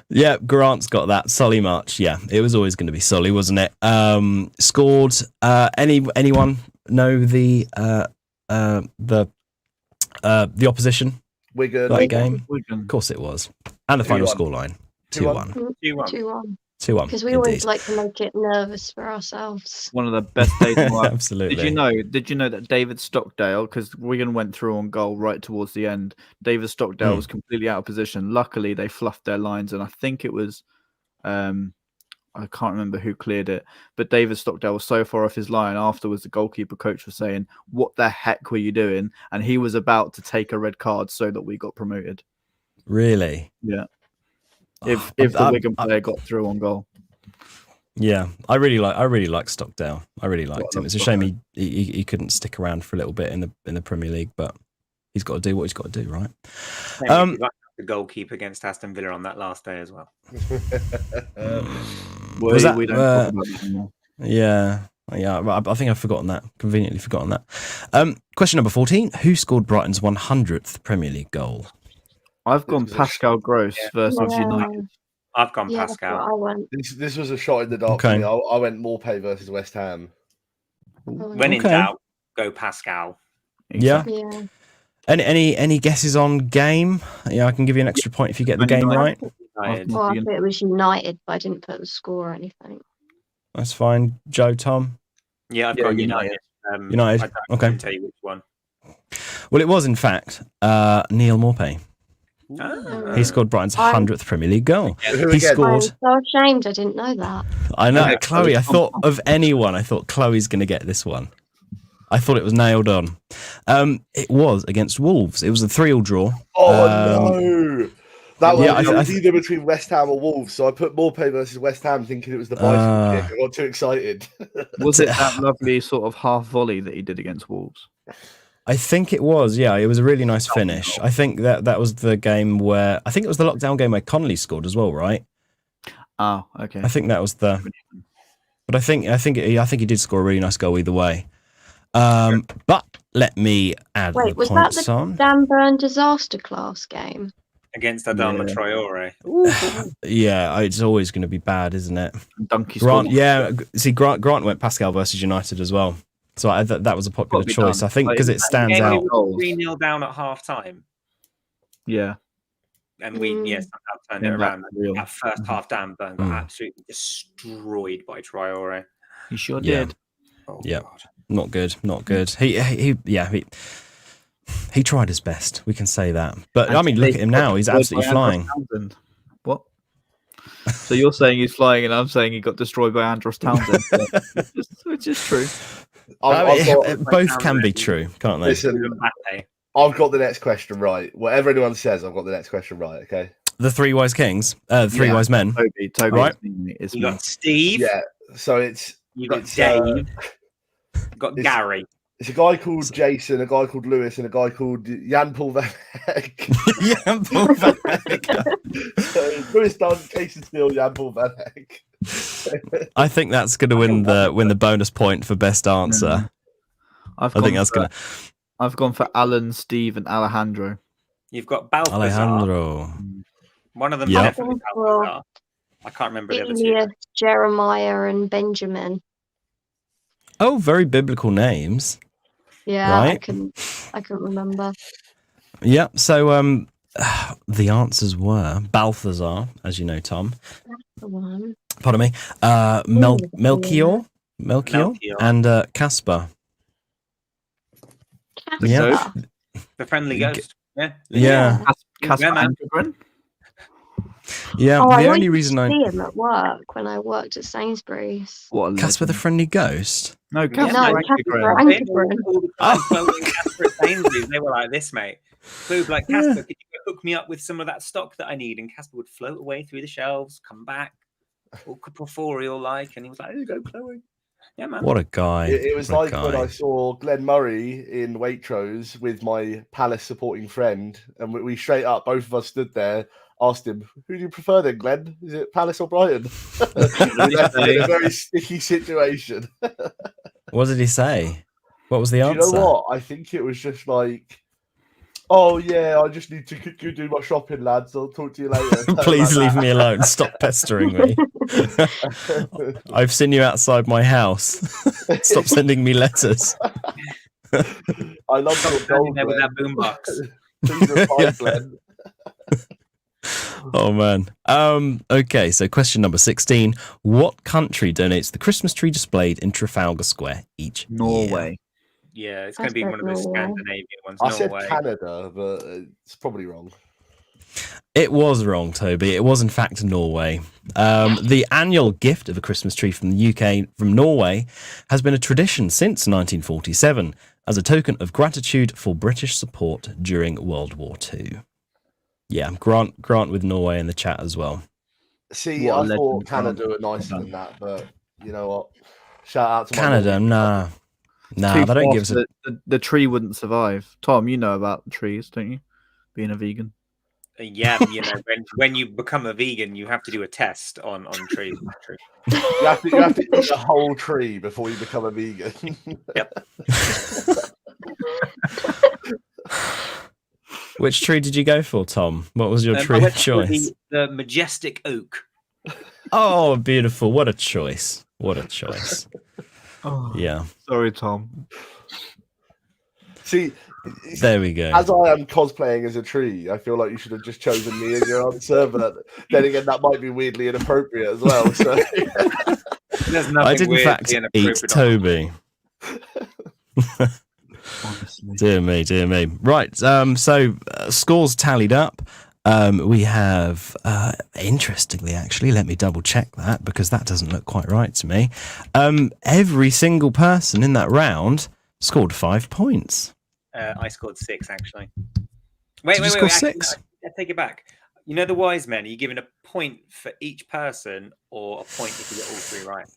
A: Yeah, Grant's got that. Solly March. Yeah, it was always going to be Solly, wasn't it? Scored. Anyone know the opposition?
E: Wigan.
A: That game?
D: Wigan.
A: Of course it was. And the final scoreline. 2-1.
C: 2-1.
A: 2-1.
C: Because we always like to make it nervous for ourselves.
D: One of the best days of my life.
A: Absolutely.
D: Did you know that David Stockdale, because Wigan went through on goal right towards the end, David Stockdale was completely out of position. Luckily, they fluffed their lines, and I think it was, I can't remember who cleared it, but David Stockdale was so far off his line. Afterwards, the goalkeeper coach was saying, "What the heck were you doing?" And he was about to take a red card so that we got promoted.
A: Really?
D: Yeah. If the Wigan player got through on goal.
A: Yeah, I really like Stockdale. I really liked him. It's a shame he couldn't stick around for a little bit in the Premier League, but he's got to do what he's got to do, right?
B: The goalkeeper against Aston Villa on that last day as well.
D: We don't talk about that anymore.
A: Yeah. I think I've forgotten that. Conveniently forgotten that. Question number 14: Who scored Brighton's 100th Premier League goal?
D: I've gone Pascal Gross versus United.
B: I've gone Pascal.
C: I went.
E: This was a shot in the dark for me. I went Morpay versus West Ham.
B: When in doubt, go Pascal.
D: Exactly.
C: Yeah.
A: Any guesses on game? Yeah, I can give you an extra point if you get the game right.
C: Well, I thought it was United, but I didn't put the score or anything.
A: That's fine. Joe, Tom?
B: Yeah, I've got United.
A: United.
B: I can't tell you which one.
A: Well, it was, in fact, Neil Morpay. He scored Brighton's 100th Premier League goal. He scored.
C: I'm so ashamed I didn't know that.
A: I know, Chloe. I thought of anyone. I thought Chloe's going to get this one. I thought it was nailed on. It was against Wolves. It was a 3-3 draw.
E: No. That was either between West Ham or Wolves. So I put Morpay versus West Ham thinking it was the bicycle kick. I got too excited.
D: Was it that lovely sort of half volley that he did against Wolves?
A: I think it was, yeah. It was a really nice finish. I think that was the game where I think it was the lockdown game where Connolly scored as well, right?
D: Oh, okay.
A: I think that was but I think he did score a really nice goal either way. But let me add the
C: was
A: points
C: that the
A: on.
C: Dan Burn disaster class game
B: against Adama Traore?
A: Yeah, it's always going to be bad, isn't it?
D: Donkey
A: Grant, yeah. See, Grant went Pascal versus United as well. So that was a popular choice.
D: Done.
A: I think because it stands out.
B: 3-0 down at half time.
D: Yeah.
B: And we somehow turned it around. That first half, Dan Burn got absolutely destroyed by Traore.
D: He sure did.
B: Oh,
A: yeah.
B: God.
A: Not good. He tried his best. We can say that. But I mean, look at him now. He's absolutely flying.
D: What? So you're saying he's flying, and I'm saying he got destroyed by Andros Townsend, which is true.
A: Both can be true, can't they?
E: Listen, I've got the next question right. Whatever anyone says, I've got the next question right. Okay.
A: The Three Wise Kings, Three Wise Men.
D: Toby,
A: right?
B: You got Steve.
E: Yeah. So
B: you got Dave. You got Gary.
E: It's a guy called Jason, a guy called Lewis, and a guy called Jan Paul Van Eyck.
A: Jan Paul Van Eyck.
E: So Lewis Dunn, Jason Steele, Jan Paul Van Eyck.
A: I think that's going to win the bonus point for best answer.
D: I've gone for Alan, Steve, and Alejandro.
B: You've got Balthazar.
A: Alejandro.
B: One of them definitely Balthazar. I can't remember the other two.
C: Jeremiah, and Benjamin.
A: Oh, very biblical names.
C: Yeah,
A: right?
C: I couldn't remember.
A: Yeah, so the answers were Balthazar, as you know, Tom.
C: That's the one.
A: Pardon me. Melchior, and Casper.
C: Yeah.
B: The friendly ghost.
A: Yeah.
D: Casper Andergren.
A: Yeah, the only reason I
C: see him at work when I worked at Sainsbury's.
D: What?
A: Casper the Friendly Ghost?
D: No, Casper
C: Ankergren.
B: Casper at Sainsbury's. They were like this, mate. Boob like Casper, could you hook me up with some of that stock that I need? And Casper would float away through the shelves, come back, all corporeal like, and he was like, "Here you go, Chloe." Yeah, man.
A: What a guy.
E: It was like when I saw Glenn Murray in Waitrose with my Palace supporting friend, and we straight up, both of us stood there, asked him, "Who do you prefer then, Glenn? Is it Palace or Brighton?" In a very sticky situation.
A: What did he say? What was the answer?
E: Do you know what? I think it was just like, "Oh yeah, I just need to go do my shopping, lads. I'll talk to you later."
A: Please leave me alone. Stop pestering me. I've seen you outside my house. Stop sending me letters.
E: I love your goal,
B: there with that boombox.
E: Please reply, Glenn.
A: Oh man. Okay, so question number 16. What country donates the Christmas tree displayed in Trafalgar Square each year?
D: Norway.
B: Yeah, it's going to be one of those Scandinavian ones.
E: I
B: Norway.
E: said Canada, but it's probably wrong.
A: It was wrong, Toby. It was in fact Norway. The annual gift of a Christmas tree from the UK from Norway has been a tradition since 1947 as a token of gratitude for British support during World War II. Yeah, Grant with Norway in the chat as well.
E: See, I thought Canada were nicer than that, but you know what? Shout out to
A: Canada. Nah, they don't give us
D: the tree wouldn't survive. Tom, you know about trees, don't you? Being a vegan.
B: Yeah, when you become a vegan, you have to do a test on trees.
E: You have to eat a whole tree before you become a vegan.
B: Yep.
A: Which tree did you go for, Tom? What was your tree of choice?
B: The majestic oak.
A: Oh, beautiful. What a choice. What a choice.
D: Oh,
A: yeah.
D: Sorry, Tom.
E: See,
A: there we go.
E: As I am cosplaying as a tree, I feel like you should have just chosen me as your answer, but then again, that might be weirdly inappropriate as well. So
A: I did in fact eat Toby.
D: Honestly.
A: Dear me. Right, so scores tallied up. We have, interestingly, actually, let me double check that because that doesn't look quite right to me. Every single person in that round scored 5 points.
B: I scored 6, actually. Wait.
A: Score 6?
B: I take it back. You know the wise men, are you given a point for each person or a point if you get all 3 right?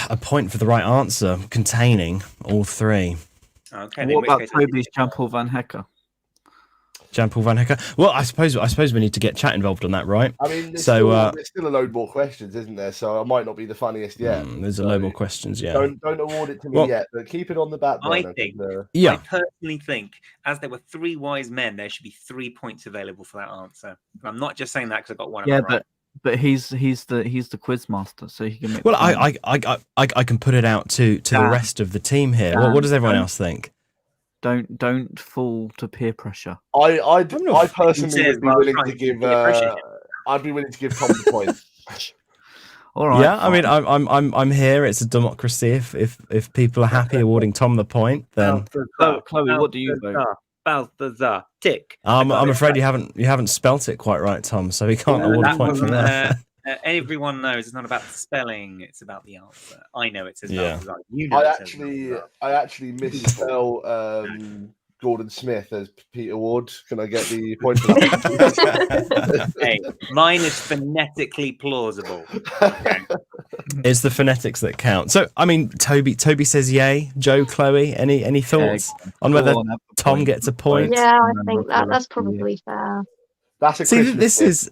A: A point for the right answer containing all 3.
B: Okay.
D: What about Toby's Jean-Paul Van Hecker?
A: Jean-Paul Van Hecker. Well, I suppose we need to get chat involved on that, right?
E: I mean, there's still a load more questions, isn't there? So I might not be the funniest yet.
A: There's a load more questions, yeah.
E: Don't award it to me yet, but keep it on the back burner.
B: I personally think, as there were 3 wise men, there should be 3 points available for that answer. I'm not just saying that because I got one of them right.
D: But he's the quiz master, so he can make.
A: Well, I can put it out to the rest of the team here. What does everyone else think?
D: Don't fall to peer pressure.
E: I personally would be willing to give. I'd be willing to give Tom the point.
D: All right.
A: Yeah, fine. I mean, I'm here. It's a democracy. If people are happy awarding Tom the point, then
D: Chloe, what do you vote?
B: Balthazar, tick.
A: I'm afraid you haven't spelt it quite right, Tom. So he can't award a point for that.
B: Everyone knows it's not about the spelling; it's about the answer. I know it says Balthazar. You know
E: I actually misspell Gordon Smith as Peter Ward. Can I get the point for that?
B: Hey, mine is phonetically plausible. Okay.
A: It's the phonetics that count. So, I mean, Toby says yay. Joe, Chloe, any thoughts on whether Tom gets a point?
C: Yeah, I think that's probably fair.
E: That's a
A: this is.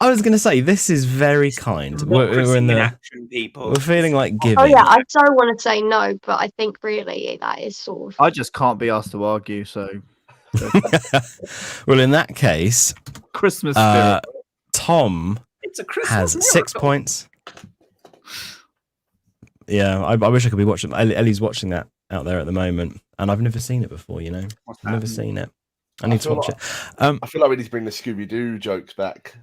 A: I was going to say this is very kind. We're in the
B: action, people.
A: We're feeling like giving.
C: Oh yeah, I so want to say no, but I think really that is sort of.
D: I just can't be asked to argue. So,
A: well, in that case,
D: Christmas spirit.
A: Tom has 6 points. Yeah, I wish I could be watching. Ellie's watching that out there at the moment, and I've never seen it before. You know, I've never seen it. I need to watch it.
E: I feel like we need to bring the Scooby-Doo jokes back.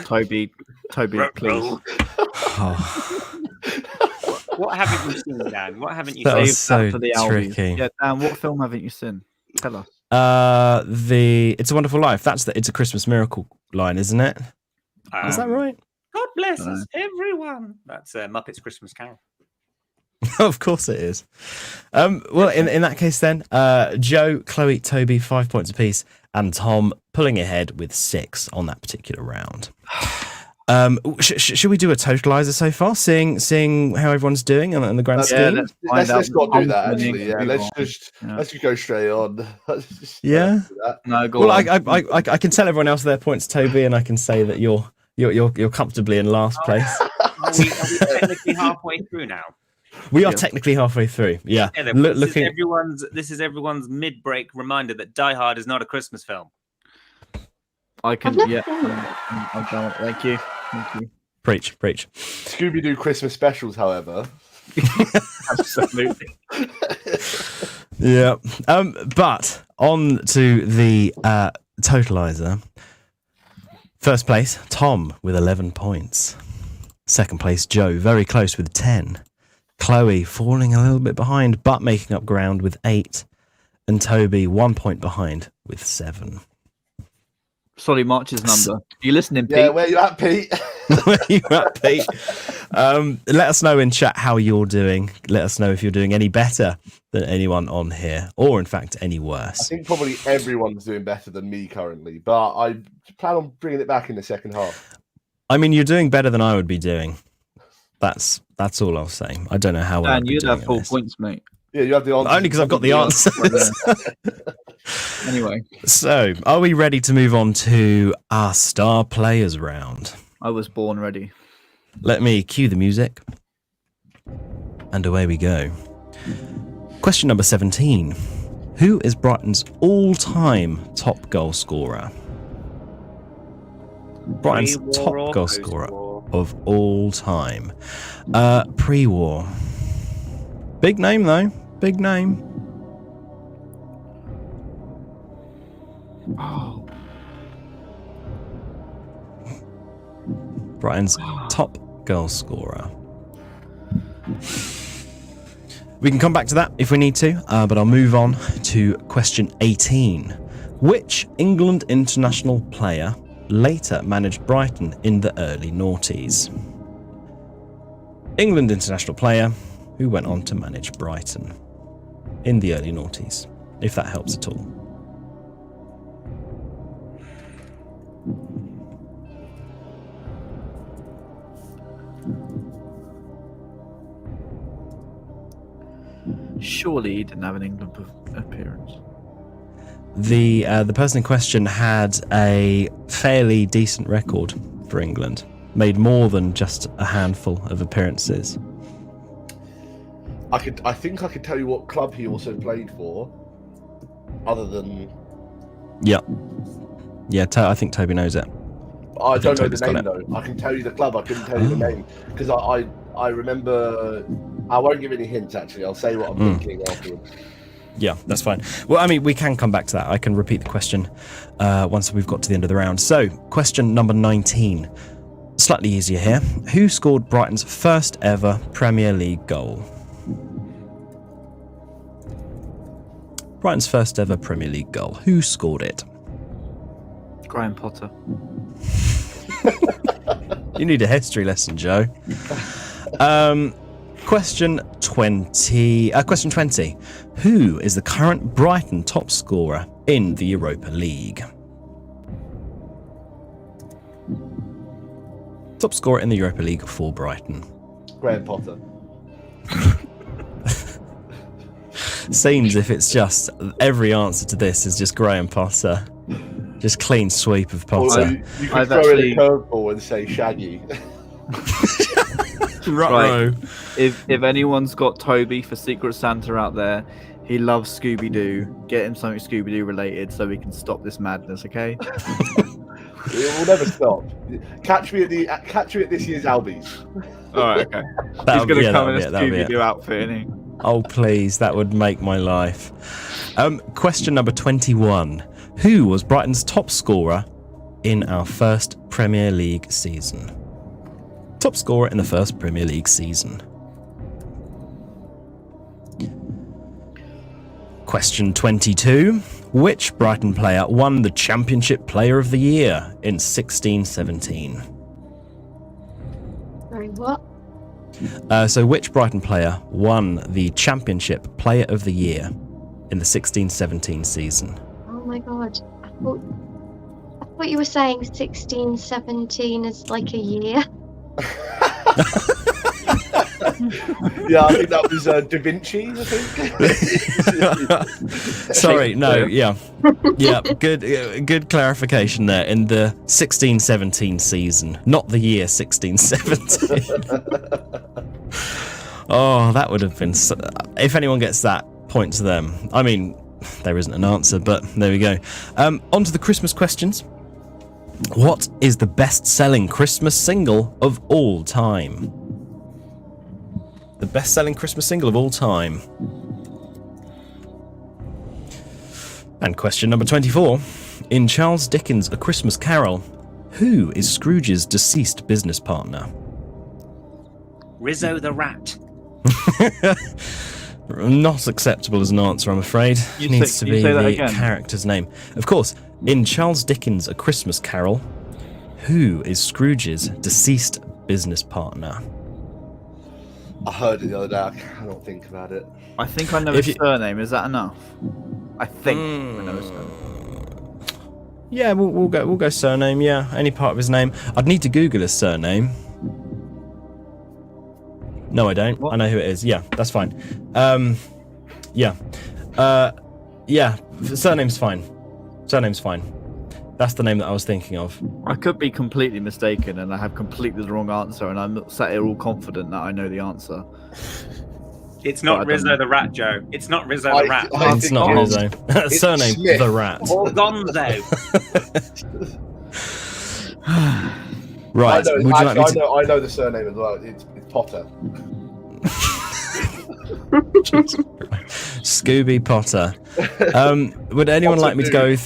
D: Toby, please.
B: What haven't you seen, Dan? What haven't you
A: that
B: seen?
A: Was so
D: for the
A: tricky.
D: Yeah, Dan, what film haven't you seen? Tell us.
A: The It's a Wonderful Life. That's It's a Christmas Miracle line, isn't it? Is that right?
B: God bless us, everyone. That's Muppets Christmas Carol.
A: Of course it is. Well, in that case then, Joe, Chloe, Toby, 5 points apiece, and Tom pulling ahead with 6 on that particular round. Should we do a totalizer so far, seeing how everyone's doing and the grand scheme?
E: Let's not do that. Actually, yeah. Let's just go straight on.
A: Yeah.
D: No, go on.
A: I can tell everyone else their points, Toby, and I can say that you're comfortably in last place.
B: Are we technically halfway through now?
A: We are technically halfway through. Yeah.
B: This is everyone's mid-break reminder that Die Hard is not a Christmas film.
D: I can. Yeah. Thank you.
A: Preach.
E: Scooby-Doo Christmas specials, however.
D: Absolutely.
A: Yeah. But on to the totalizer. First place, Tom with 11 points. Second place, Joe, very close with 10. Chloe falling a little bit behind, but making up ground with 8. And Toby 1 point behind with 7.
D: Sorry, March's number. You listening, Pete?
E: Yeah, where you at, Pete?
A: Where you at, Pete? Let us know in chat how you're doing. Let us know if you're doing any better than anyone on here, or in fact, any worse.
E: I think probably everyone's doing better than me currently, but I plan on bringing it back in the second half.
A: I mean, you're doing better than I would be doing. That's all I'll say. I don't know how well.
D: Dan, you'd have 4 points, mate.
E: Yeah, you have the answer.
A: Only because I've got the answers.
D: Anyway.
A: So, are we ready to move on to our star players round?
D: I was born ready.
A: Let me cue the music. And away we go. Question number 17. Who is Brighton's all-time top goal scorer? Brighton's top goal scorer of all time. Pre-war. Big name, though. Big name.
D: Oh.
A: Brighton's top goal scorer. We can come back to that if we need to, but I'll move on to question 18. Which England international player later managed Brighton in the early noughties? England international player who went on to manage Brighton in the early noughties, if that helps at all.
D: Surely he didn't have an England appearance.
A: The person in question had a fairly decent record for England, made more than just a handful of appearances.
E: I think I could tell you what club he also played for, other than.
A: Yeah. I think Toby knows it.
E: I don't know the name though. I can tell you the club. I couldn't tell you the name because I remember. I won't give any hints. Actually, I'll say what I'm thinking afterwards.
A: Yeah, that's fine. Well, I mean, we can come back to that. I can repeat the question once we've got to the end of the round. So, question number 19. Slightly easier here. Who scored Brighton's first ever Premier League goal? Brighton's first ever Premier League goal. Who scored it?
D: Graham Potter.
A: You need a history lesson, Joe. Question 20. Question 20. Who is the current Brighton top scorer in the Europa League? Top scorer in the Europa League for Brighton.
E: Graham Potter.
A: Seems if it's just every answer to this is just Graham Potter. Just clean sweep of Potter.
E: Well, you can throw in a curveball and say Shaggy.
A: Right.
D: If anyone's got Toby for Secret Santa out there, he loves Scooby-Doo. Get him something Scooby-Doo related so we can stop this madness, okay?
E: It will never stop. Catch me at this year's Albies.
D: All right, okay. He's going to come in a Scooby-Doo outfit, isn't he?
A: Oh, please, that would make my life. Question number 21. Who was Brighton's top scorer in our first Premier League season? Top scorer in the first Premier League season. Question 22. Which Brighton player won the Championship Player of the Year in 16-17?
C: Sorry, what?
A: So which Brighton player won the Championship Player of the Year in the 16-17 season?
C: Oh my god. I thought you were saying 16, 17 is like a year.
E: Yeah, I think that was Da Vinci, I think.
A: Sorry, no, yeah. Good clarification there. In the 16-17 season, not the year 16-17. Oh, that would have been... if anyone gets that, point to them. I mean, there isn't an answer, but there we go. On to the Christmas questions. What is the best-selling Christmas single of all time? The best-selling Christmas single of all time. And question number 24. In Charles Dickens' A Christmas Carol, who is Scrooge's deceased business partner?
B: Rizzo the Rat.
A: Not acceptable as an answer, I'm afraid. It needs to be the character's name. Of course, in Charles Dickens' A Christmas Carol, who is Scrooge's deceased business partner?
E: I heard it the other day. I cannot think about it.
D: I think I know his surname. Is that enough? I think I know his surname.
A: Yeah, we'll go surname. Yeah, any part of his name. I'd need to Google his surname. No, I don't. What? I know who it is. Yeah, that's fine. Yeah. Surname's fine. Surname's fine. That's the name that I was thinking of.
D: I could be completely mistaken and I have completely the wrong answer, and I'm sat here all confident that I know the ansser.
B: It's not Rizzo the Rat, Joe. It's not Rizzo the Rat.
A: It's not Rizzo. Surname
E: Smith.
A: The Rat.
B: Or Gonzo.
A: Right.
E: I know the surname as well. It's Potter.
A: Scooby Potter. Would anyone like me to go?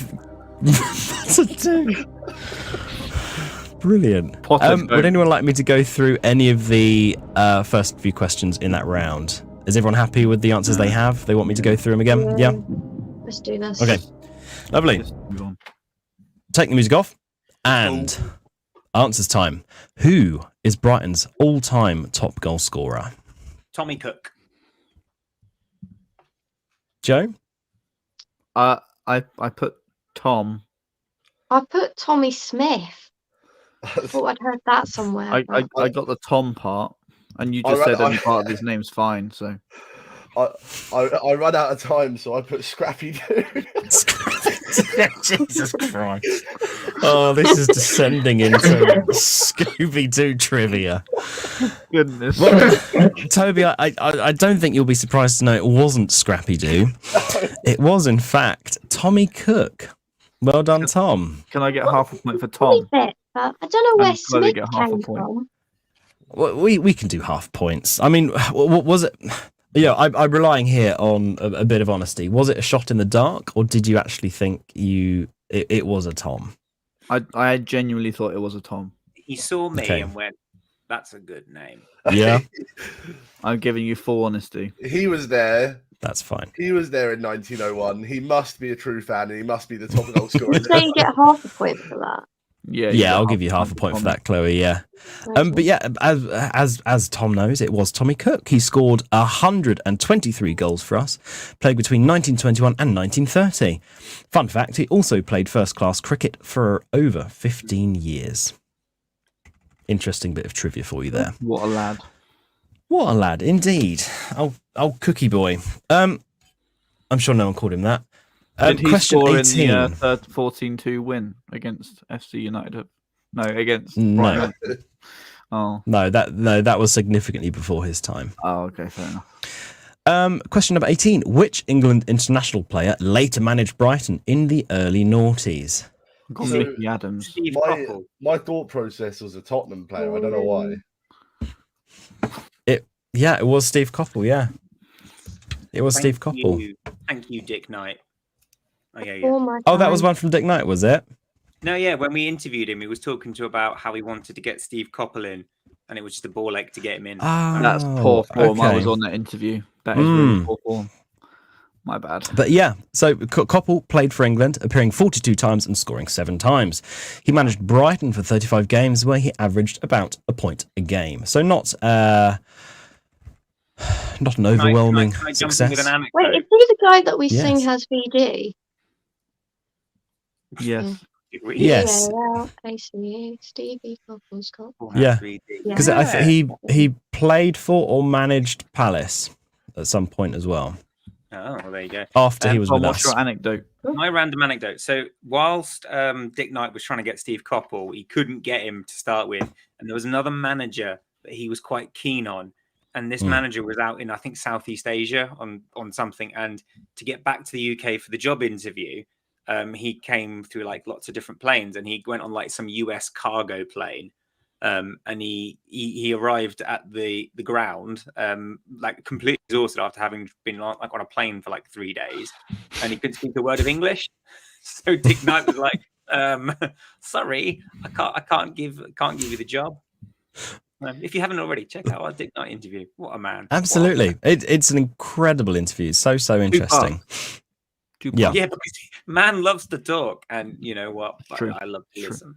A: Brilliant. Would anyone like me to go through any of the first few questions in that round? Is everyone happy with the answers they have? They want me to go through them again? Yeah.
C: Let's do this.
A: Okay. Lovely. Take the music off and answers time. Who is Brighton's all-time top goal scorer?
B: Tommy Cook.
A: Joe?
D: I put Tom.
C: I put Tommy Smith. I thought I'd heard that somewhere.
D: I got the Tom part, and you just said any part of his name's fine. So
E: I ran out of time, so I put Scrappy Doo.
A: Jesus Christ! Oh, this is descending into Scooby-Doo trivia.
D: Goodness.
A: Well, Toby, I don't think you'll be surprised to know it wasn't Scrappy-Doo. It was, in fact, Tommy Cook. Well done, Tom.
D: Can I get half a point for Tom?
C: I don't know where Smith came from.
A: Well, we can do half points. I mean, what was it? Yeah, I'm relying here on a bit of honesty. Was it a shot in the dark, or did you actually think it was a Tom?
D: I genuinely thought it was a Tom.
B: He saw me and went, "That's a good name."
A: Yeah.
D: I'm giving you full honesty.
E: He was there.
A: That's fine.
E: He was there in 1901. He must be a true fan, and he must be the top goal scorer.
C: So you get half a point for that.
A: Yeah, I'll give you half a point for that, Chloe. Yeah, but yeah, as Tom knows, it was Tommy Cook. He scored 123 goals for us, played between 1921 and 1930. Fun fact: he also played first-class cricket for over 15 years. Interesting bit of trivia for you there.
D: What a lad!
A: What a lad, indeed. Oh, Cookie Boy. I'm sure no one called him that.
D: Did he
A: question
D: score
A: 18.
D: in the 14-2 win against FC United? No, against
A: No.
D: Oh
A: No, that was significantly before his time.
D: Oh, okay, fair enough.
A: Question number 18. Which England international player later managed Brighton in the early noughties?
D: Got Mickey Adams.
E: My thought process was a Tottenham player. I don't know why.
A: It was Steve Coppell, yeah. It was Steve Coppell.
B: Thank you, Dick Knight. Oh, yeah.
A: Oh, that was one from Dick Knight, was it?
B: No, yeah. When we interviewed him, he was talking about how he wanted to get Steve Coppell in, and it was just a ball ache to get him in.
A: Oh,
D: that's poor form.
A: Okay.
D: I was on that interview. That is really poor form. My bad.
A: But yeah, so Coppell played for England, appearing 42 times and scoring 7 times. He managed Brighton for 35 games, where he averaged about a point a game. So not an overwhelming success.
C: Wait, is he the guy that we sing has VD?
D: Yes.
A: Yes.
C: I see. Stevie Copple's got.
A: Yeah. Because he played for or managed Palace at some point as well.
B: Oh, well, there you go.
A: After he was with
D: what's
A: us.
D: your anecdote?
B: My random anecdote. So whilst Dick Knight was trying to get Steve Coppell, he couldn't get him to start with. And there was another manager that he was quite keen on. And this manager was out in, I think, Southeast Asia on something. And to get back to the UK for the job interview, he came through like lots of different planes, and he went on like some US cargo plane. And he arrived at the ground like completely exhausted after having been like on a plane for like 3 days, and he couldn't speak a word of English. So Dick Knight was like, "Sorry, I can't give you the job." If you haven't already, check out our Dick Knight interview. What a man!
A: Absolutely, it's an incredible interview. So interesting.
B: Yeah, because man loves to talk, and you know what?
D: True.
B: I love to listen.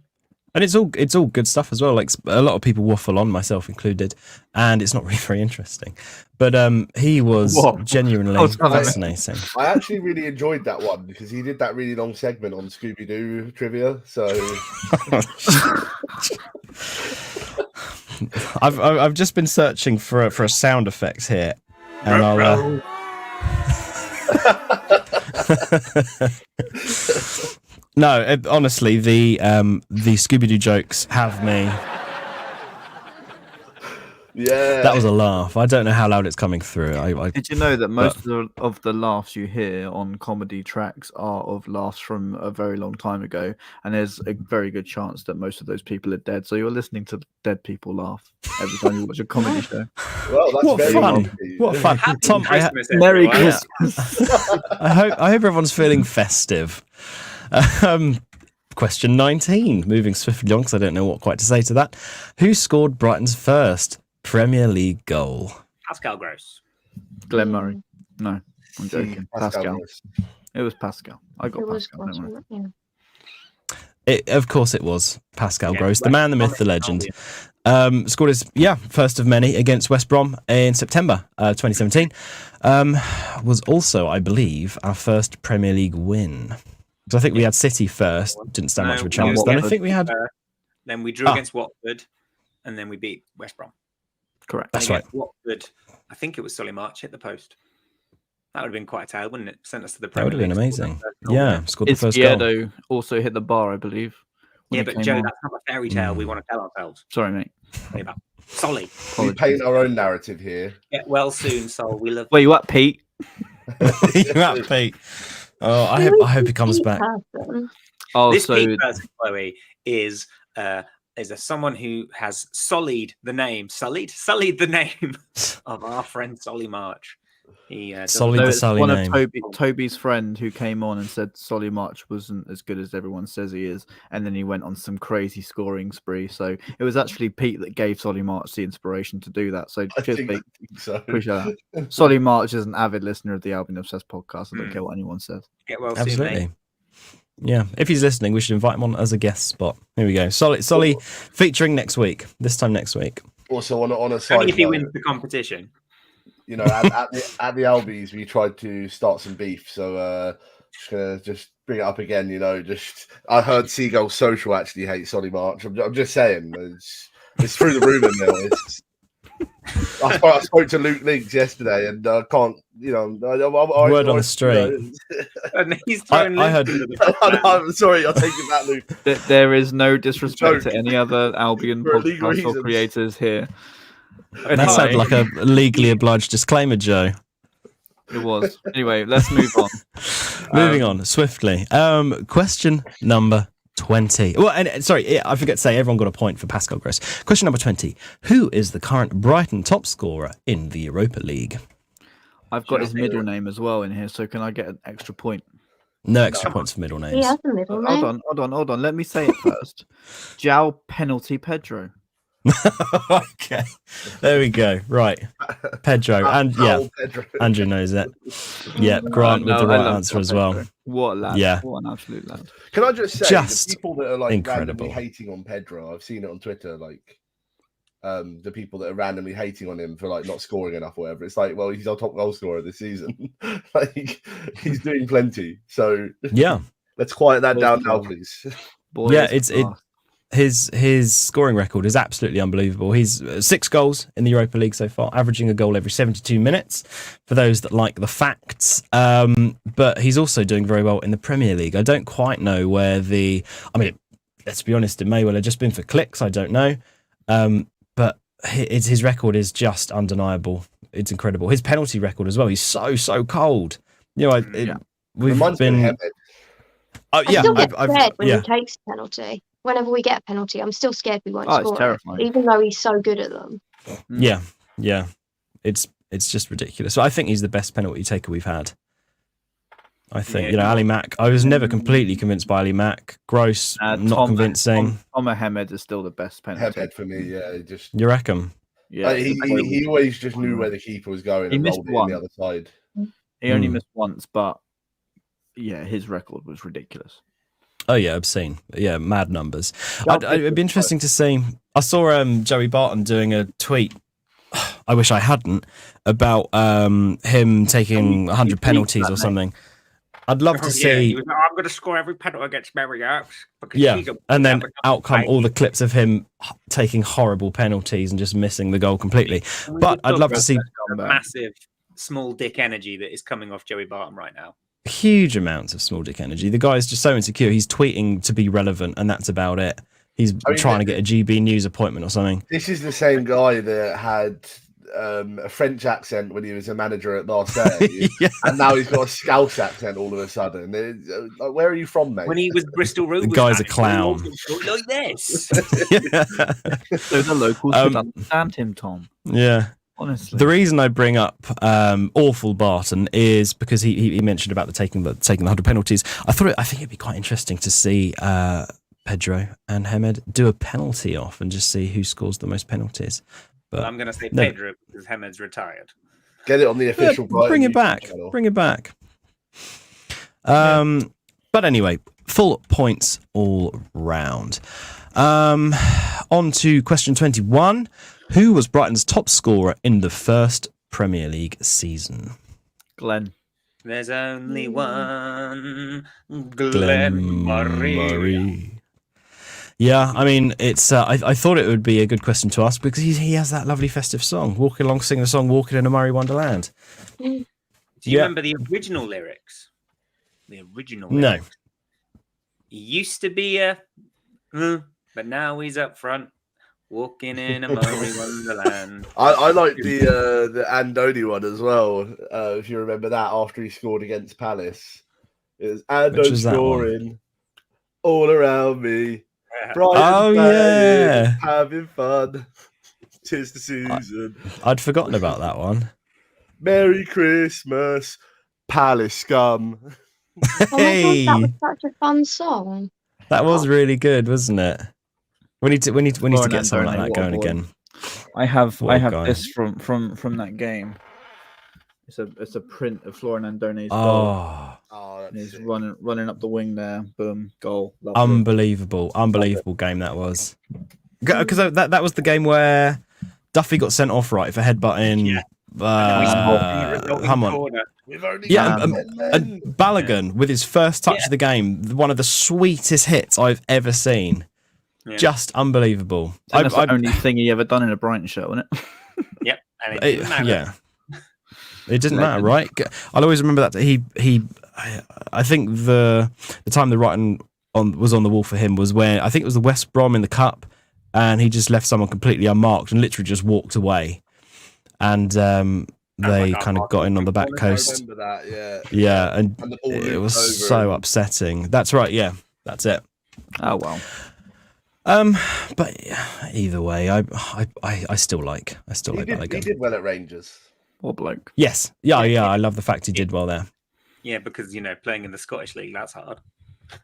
A: And it's all good stuff as well. Like a lot of people waffle on, myself included, and it's not really very interesting. But he was genuinely fascinating.
E: I actually really enjoyed that one because he did that really long segment on Scooby-Doo trivia. So
A: I've just been searching for a sound effect here, and I'll. No, honestly, the Scooby-Doo jokes have me.
E: Yeah,
A: that was a laugh. I don't know how loud it's coming through.
D: Did you know that most of the laughs you hear on comedy tracks are of laughs from a very long time ago, and there's a very good chance that most of those people are dead. So you're listening to dead people laugh every time you watch a comedy show.
E: Well, that's
A: what
E: very
A: fun!
E: lovely.
A: What fun, Tom!
D: Merry Christmas.
A: I hope everyone's feeling festive. Question 19. Moving swiftly on because I don't know what quite to say to that. Who scored Brighton's first Premier League goal?
B: Pascal Gross.
D: Glenn Murray. No, I'm joking. Pascal.
E: Gross.
D: It was Pascal. I got
C: It was
D: Pascal. Don't worry.
A: Of course it was Pascal Gross, the man, the myth, the legend. Scored his first of many against West Brom in September 2017. Was also, I believe, our first Premier League win. So I think we had City first, didn't stand much of a chance. Then I think we had.
B: Then we drew against Watford, and then we beat West Brom.
D: Correct.
A: That's right.
B: Watford, I think it was Solly March hit the post. That would have been quite a tale, wouldn't it? Sent us to the Premier
A: That would have been
B: League.
A: amazing. Yeah, scored the first goal.
D: Izquierdo also hit the bar, I believe.
B: Yeah, but Joe, that's not a fairy tale we want to tell ourselves.
D: Sorry, mate.
B: Solly.
E: We paint our own narrative here.
B: Get well soon, Sol. We love.
D: Where you at, Pete?
A: You at, Pete? Oh, I hope he comes back.
D: Oh,
B: this
D: so
B: Pete person, Chloe, is someone who has sullied the name of our friend Solly March. He
A: Sullied the Solly
D: one
A: name.
D: of Toby's friend who came on and said Solly March wasn't as good as everyone says he is, and then he went on some crazy scoring spree. So it was actually Pete that gave Solly March the inspiration to do that. So cheers, Pete.
E: So.
D: Appreciate that. Solly March is an avid listener of the Albion Obsessed podcast. I don't care what anyone says.
B: Get well
A: Absolutely.
B: soon, mate.
A: Yeah, if he's listening, we should invite him on as a guest spot. Here we go. Solly featuring next week. This time next week.
E: Also, on a side
B: Only if he
E: note,
B: wins the competition.
E: You know, at the Albies, we tried to start some beef. So just gonna bring it up again. You know, I heard Seagull Social actually hates Solly March. I'm just saying, it's through the rumour mill. I spoke to Luke Links yesterday, and I can't, you know,
A: word on the street.
B: And he's throwing
A: I heard.
E: I'm sorry, I'll take it back, Luke.
D: There is no disrespect to any other Albion podcast or creators here.
A: That sounded like a legally obliged disclaimer, Joe.
D: It was. Anyway, let's move on.
A: Moving on swiftly. Question number 20. Well, and sorry, I forgot to say everyone got a point for Pascal Gross. Question number 20. Who is the current Brighton top scorer in the Europa League?
D: I've got his middle name as well in here, so can I get an extra point?
A: No extra points for middle names.
C: He has a middle name.
D: Hold on. Let me say it first. João Penalty Pedro.
A: Okay, there we go. Right, Pedro, and
E: Pedro.
A: Andrew knows it. Yeah, Grant with the right answer as well.
D: What a lad!
A: Yeah,
D: what an absolute lad.
E: Can I just say, the people that are like
A: incredible.
E: randomly hating on Pedro, I've seen it on Twitter. Like, the people that are randomly hating on him for like not scoring enough, or whatever. It's like, well, he's our top goal scorer this season. Like, he's doing plenty. So
A: yeah,
E: let's quiet that down now, please.
D: Boy,
A: Yeah,
D: is he fast.
A: his scoring record is absolutely unbelievable. He's 6 goals in the Europa League so far, averaging a goal every 72 minutes, for those that like the facts. But he's also doing very well in the Premier League. I don't quite know where let's be honest, it may well have just been for clicks, I don't know. But his record is just undeniable. It's incredible. His penalty record as well. He's so cold. You know, we've been...
C: I still get scared when he takes a penalty. Whenever we get a penalty, I'm still scared we won't score
D: terrifying.
C: it, even though he's so good at them.
A: Yeah. It's just ridiculous. So I think he's the best penalty taker we've had. I think, Ali Mack, I was never completely convinced by Ali Mack. Gross, not convincing.
D: Tom Hamed is still the best penalty.
E: Hamed for me, yeah.
A: You reckon?
E: Yeah, he always just knew where the keeper was going and rolled it on the other side.
D: He only missed once, but yeah, his record was ridiculous.
A: Oh yeah, obscene. Yeah, mad numbers. It'd be interesting to see. I saw Joey Barton doing a tweet. I wish I hadn't, about him taking 100 penalties or something. I'd love to see.
B: He was like, I'm going to score every penalty against Mary Oaks.
A: Yeah, and then out come all the clips of him taking horrible penalties and just missing the goal completely. But I'd love to see
B: the massive small dick energy that is coming off Joey Barton right now.
A: Huge amounts of small dick energy. The guy's just so insecure. He's tweeting to be relevant, and that's about it. He's trying to get a GB News appointment or something.
E: This is the same guy that had a French accent when he was a manager at Marseille, and now he's got a Scouse accent all of a sudden. Like, where are you from, mate?
B: When he was Bristol Rovers,
A: the guy's a clown.
B: Like this.
D: So the locals could understand him, Tom.
A: Yeah.
D: Honestly,
A: the reason I bring up awful Barton is because he mentioned about taking the 100 penalties. I think it'd be quite interesting to see Pedro and Hamed do a penalty off and just see who scores the most penalties. But
B: I'm going to say Pedro because Hamed's retired.
E: Get it on the official.
A: Bring it back. Channel. Bring it back. But anyway, full points all round. On to question 21. Who was Brighton's top scorer in the first Premier League season?
D: Glenn.
B: There's only one Glenn Murray.
A: Yeah, I mean, it's. I thought it would be a good question to ask because he has that lovely festive song, walking along, singing the song "Walking in a Murray Wonderland."
B: Do you remember the original lyrics? The original lyrics. No. He used to be but now he's up front, walking in a Murray Wonderland.
E: I like the Andoni one as well. If you remember that, after he scored against Palace, it was Andoni scoring all around me.
A: Yeah,
E: having fun. 'Tis the season.
A: I'd forgotten about that one.
E: Merry Christmas, Palace scum.
A: Hey,
C: oh my God, that was such a fun song.
A: That was really good, wasn't it? We need to get something like that going again.
D: I have this from that game. It's a print of Florian Andone's goal. And he's running up the wing there. Boom, goal. Lovely.
A: Unbelievable game that was. Because that was the game where Duffy got sent off for headbutting.
B: Yeah.
A: And Balogun with his first touch of the game, one of the sweetest hits I've ever seen. Yeah. Just unbelievable.
D: That's the only thing he ever done in a Brighton shirt, wasn't it?
B: Yep. And it didn't matter.
A: Yeah. It didn't matter, right? I'll always remember that I think the time the writing was on the wall for him was when I think it was the West Brom in the Cup, and he just left someone completely unmarked and literally just walked away, and they kind of got in on the back coast.
E: I remember that,
A: yeah, and it was so upsetting. That's right, yeah, that's it.
D: Oh well.
A: But either way, I still like Balogun.
E: He did well at Rangers.
D: What bloke?
A: Yes, yeah. I love the fact he did well there.
B: Yeah, because playing in the Scottish League, that's hard.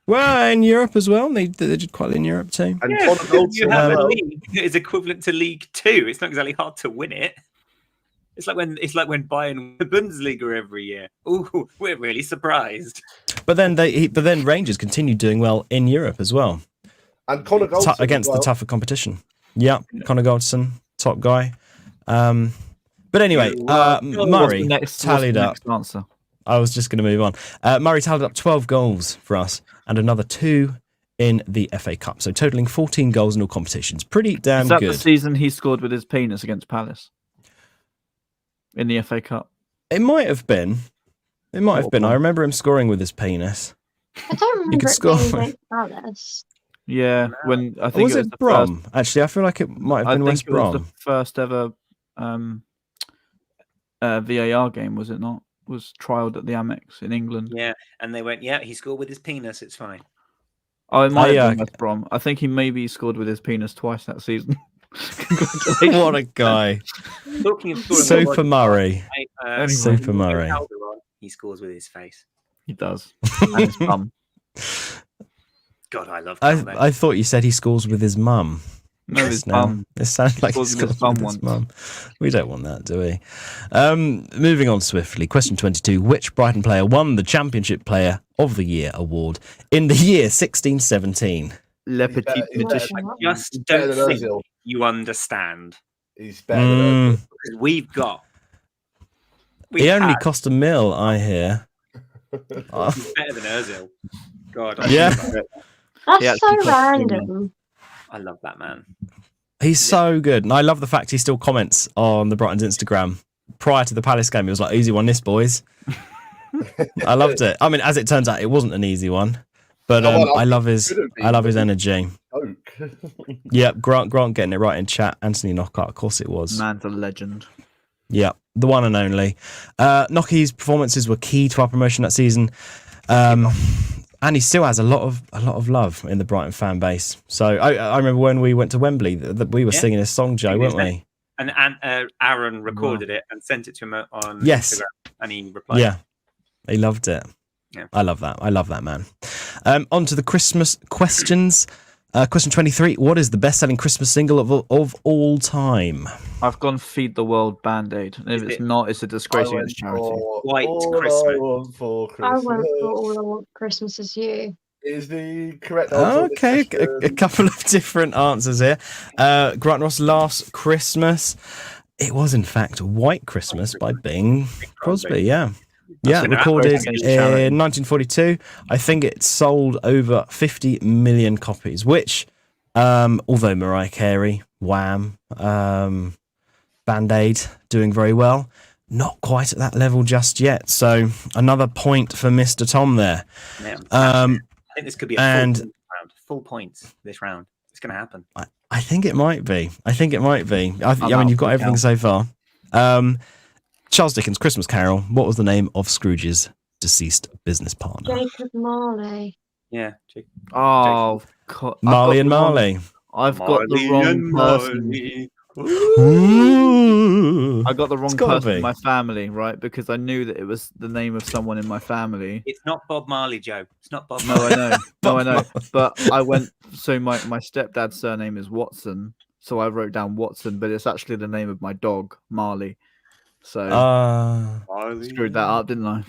A: Well, in Europe as well, they did quite in Europe too.
E: And
B: you have a league that is equivalent to League Two. It's not exactly hard to win it. It's like when Bayern win the Bundesliga every year. Ooh, we're really surprised.
A: But then Rangers continued doing well in Europe as well.
E: And Conor Goldson
A: against the tougher competition. Yeah, Conor Goldson, top guy. But anyway, Murray tallied up.
D: Answer?
A: I was just going to move on. Murray tallied up 12 goals for us and another 2 in the FA Cup. So totaling 14 goals in all competitions. Pretty damn
D: Is that
A: good.
D: the season he scored with his penis against Palace in the FA Cup?
A: It might have been. It might have been. I remember him scoring with his penis.
C: I don't remember
A: could
C: it
A: score.
C: being against Palace.
D: Yeah, when I think
A: Was
D: it was
A: it
D: the
A: Brom? Actually, I feel like it might have been West
D: it was
A: Brom.
D: the first ever VAR game, was it not? Was trialled at the Amex in England.
B: Yeah, and they went, he scored with his penis. It's fine.
D: Oh, it might have been West Brom. I think he maybe scored with his penis twice that season. Congratulations.
A: What a guy.
B: Talking of scoring,
A: Super Murray.
B: Super
A: Murray.
B: He scores with his face.
D: He does. And his bum.
B: God, I love
A: I thought you said he scores with his mum.
D: No, his bum.
A: It sounds like he
D: Scores with
A: scores
D: his
A: with
D: bum
A: his mum. We don't want that, do we? Moving on swiftly. Question 22. Which Brighton player won the Championship Player of the Year award in the year 16-17?
D: Le Petit Magician.
B: I just don't think you understand.
E: He's better than
B: Because we've got...
A: He only cost £1 million, I hear.
B: He's better than Ozil. God.
A: Yeah.
C: That's so random.
B: I love that man.
A: He's so good. And I love the fact he still comments on the Brighton's Instagram. Prior to the Palace game, he was like, easy one this, boys. I loved it. I mean, as it turns out, it wasn't an easy one. But I love his energy. Yep, Grant getting it right in chat. Anthony Knockout, of course it was.
D: Man's a legend.
A: Yeah, the one and only. Noki's performances were key to our promotion that season. And he still has a lot of love in the Brighton fan base. So I remember when we went to Wembley, that we were singing his song, Joe, weren't we?
B: And Aaron recorded it and sent it to him on
A: Yes.
B: Instagram, and he replied.
A: Yeah, he loved it.
B: Yeah.
A: I love that man. On to the Christmas questions. Question 23. What is the best-selling Christmas single of all time?
D: I've gone Feed the World Band-Aid. And if it's not, it's a disgrace against charity.
B: White Christmas.
C: I went for All I Want Christmas Is You.
E: Is the correct answer.
A: Okay, a couple of different answers here. Grant Ross, Last Christmas. It was, in fact, White Christmas by Bing Crosby, yeah. Yeah, recorded in 1942. I think it sold over 50 million copies, which, although Mariah Carey, Wham, Band-Aid doing very well, not quite at that level just yet. So another point for Mr. Tom there.
B: Yeah, I think this could be a full points this round. It's going to happen.
A: I think it might be. I mean, you've got everything so far. Charles Dickens' Christmas Carol. What was the name of Scrooge's deceased business partner?
C: Jacob Marley.
B: Yeah.
D: Oh, God.
A: Marley and Marley.
D: I've got the wrong person.
A: Ooh.
D: I got the wrong person in my family, right? Because I knew that it was the name of someone in my family.
B: It's not Bob Marley, Joe. It's not Bob Marley.
D: I know. But I went, so my stepdad's surname is Watson. So I wrote down Watson, but it's actually the name of my dog, Marley. So screwed that up, didn't I?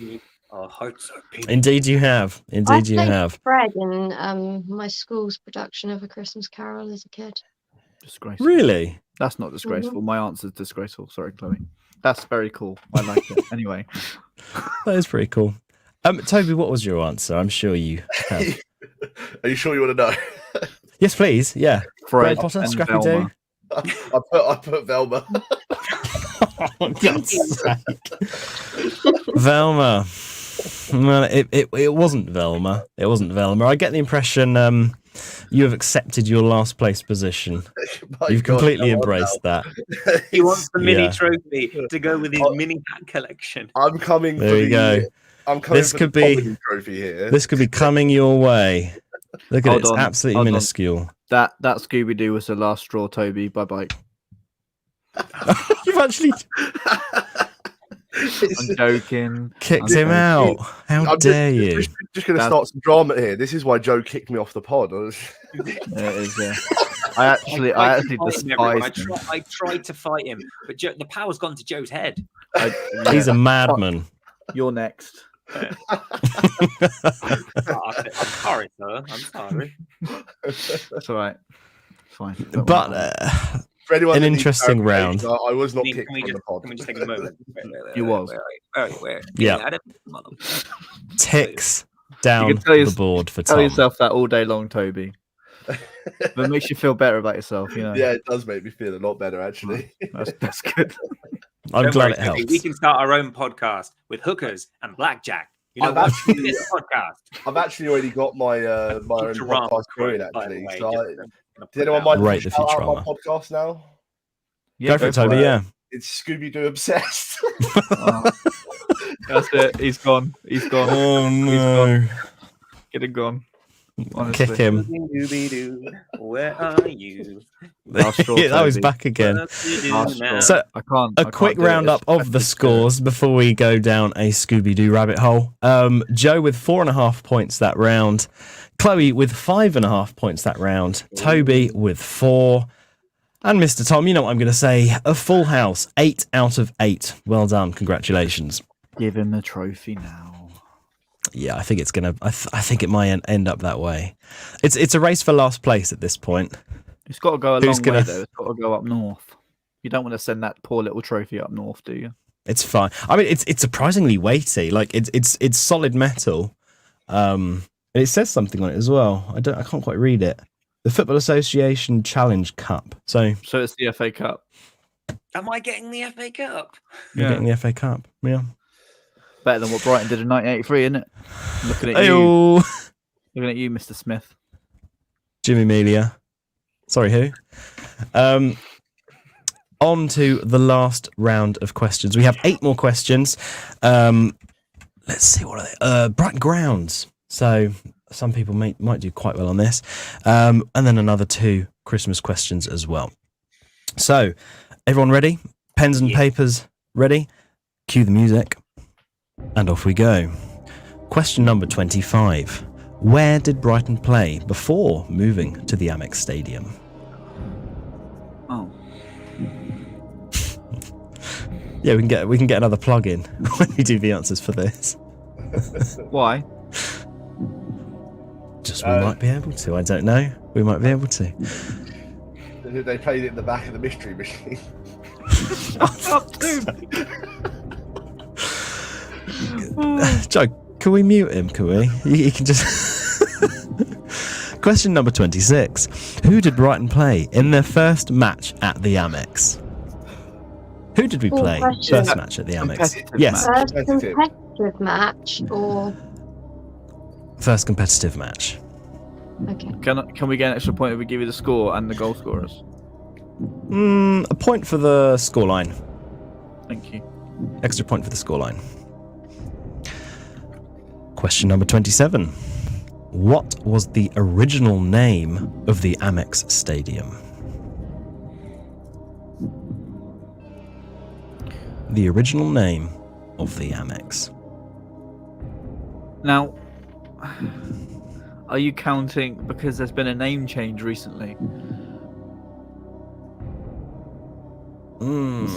B: Our hearts are beating.
A: Indeed you have.
C: I played Fred in my school's production of A Christmas Carol as a kid.
D: Disgraceful.
A: Really?
D: That's not disgraceful. My answer's disgraceful. Sorry, Chloe. That's very cool. I like it. Anyway.
A: That is pretty cool. Toby, what was your answer? I'm sure you have.
E: Are you sure you want to know?
A: Yes, please. Yeah.
D: Fred
A: Potter,
D: and
A: Scrappy
D: Velma.
A: Doo.
E: I put Velma.
A: Oh, God's sake. Velma. Well, it wasn't Velma. It wasn't Velma. I get the impression you have accepted your last place position. You've completely embraced that.
B: He wants the mini trophy to go with his mini hat collection.
E: I'm coming.
A: There you go.
E: I'm coming.
A: This could be
E: trophy here.
A: This could be coming your way. Look at it. It's absolutely minuscule.
D: That Scooby Doo was the last straw, Toby. Bye bye.
A: You've actually
D: I'm joking.
A: Kicked him out. How dare you?
E: Just going to start some drama here. This is why Joe kicked me off the pod.
D: It is, yeah. I actually despise him.
B: I tried to fight him, but the power's gone to Joe's head.
A: He's a madman.
D: You're next.
B: I'm sorry, sir. I'm sorry.
D: That's all right. It's fine.
A: But
E: for anyone
A: an interesting round.
E: I was not kicked from the pod.
B: Can we just take a moment?
D: You was.
B: Wait.
A: Yeah. Tix down
D: You can tell
A: the board for
D: Tell
A: Tom.
D: yourself that all day long, Toby. But it makes you feel better about yourself, you know.
E: Yeah, it does make me feel a lot better, actually.
D: That's good.
A: I'm
B: Don't
A: glad
B: worry,
A: it
B: Sophie,
A: helps.
B: We can start our own podcast with hookers and blackjack. You know
E: I've
B: what?
E: actually-
B: This podcast.
E: I've actually already got my my own
B: Futurama
E: podcast
B: quote,
E: going,
B: by the
E: actually.
B: way,
E: So
B: just gonna
E: does
B: put
E: anyone
B: that
E: mind
B: out.
A: Rate the
E: shout out my
A: Futurama.
E: podcast now?
A: Go for it, Toby. Yeah.
E: It's Scooby-Doo Obsessed.
D: Oh, that's it. He's gone. He's gone.
A: Oh
D: no. Get him gone. Honestly.
A: Kick him.
B: Scooby-Doo, where are you?
D: Last straw,
A: Yeah, that was
D: Toby.
A: back again.
B: What you do
D: Last
B: now?
D: straw.
A: So,
D: I can't.
A: A quick roundup of the scores before we go down a Scooby-Doo rabbit hole. Joe with 4.5 points that round. Chloe with 5.5 points that round. Toby with 4. And Mr. Tom, you know what I'm going to say. A full house. 8 out of 8. Well done. Congratulations.
D: Give him the trophy now.
A: Yeah, I think it's going to... I think it might end up that way. It's a race for last place at this point.
D: It's got to go a
A: Who's
D: long
A: gonna-
D: way, though. It's got to go up north. You don't want to send that poor little trophy up north, do you?
A: It's fine. I mean, it's surprisingly weighty. Like it's solid metal. And it says something on it as well. I can't quite read it. The Football Association Challenge Cup. So
D: it's the FA Cup.
B: Am I getting the FA Cup?
A: you're getting the FA Cup. Yeah.
D: Better than what Brighton did in 1983, isn't it? Looking at you.
A: Ayo.
D: Looking at you, Mr. Smith.
A: Jimmy Melia. Sorry, who? On to the last round of questions. We have 8 more questions. Let's see, what are they? Brighton Grounds. So some people might do quite well on this. And then another 2 Christmas questions as well. So, everyone ready? Pens and papers ready? Cue the music. And off we go. Question number 25. Where did Brighton play before moving to the Amex Stadium?
D: Oh.
A: Yeah, we can get another plug in when we do the answers for this.
D: Why?
A: Just we might be able to. I don't know. We might be able to.
E: They played it in the back of the mystery machine.
D: Up to.
A: Joe, can we mute him? Can we? He can just. Question number 26. Who did Brighton play in their first match at the Amex? Who did we
C: Cool
A: play
C: question.
A: first match at the Amex?
D: Competitive
A: Yes,
D: match.
C: First competitive match or
A: first competitive match.
C: okay.
D: Can we get an extra point if we give you the score and the goal scorers?
A: A point for the scoreline.
D: Thank you.
A: Extra point for the scoreline. Question number 27. What was the original name of the Amex Stadium? The original name of the Amex.
D: Now, are you counting because there's been a name change recently?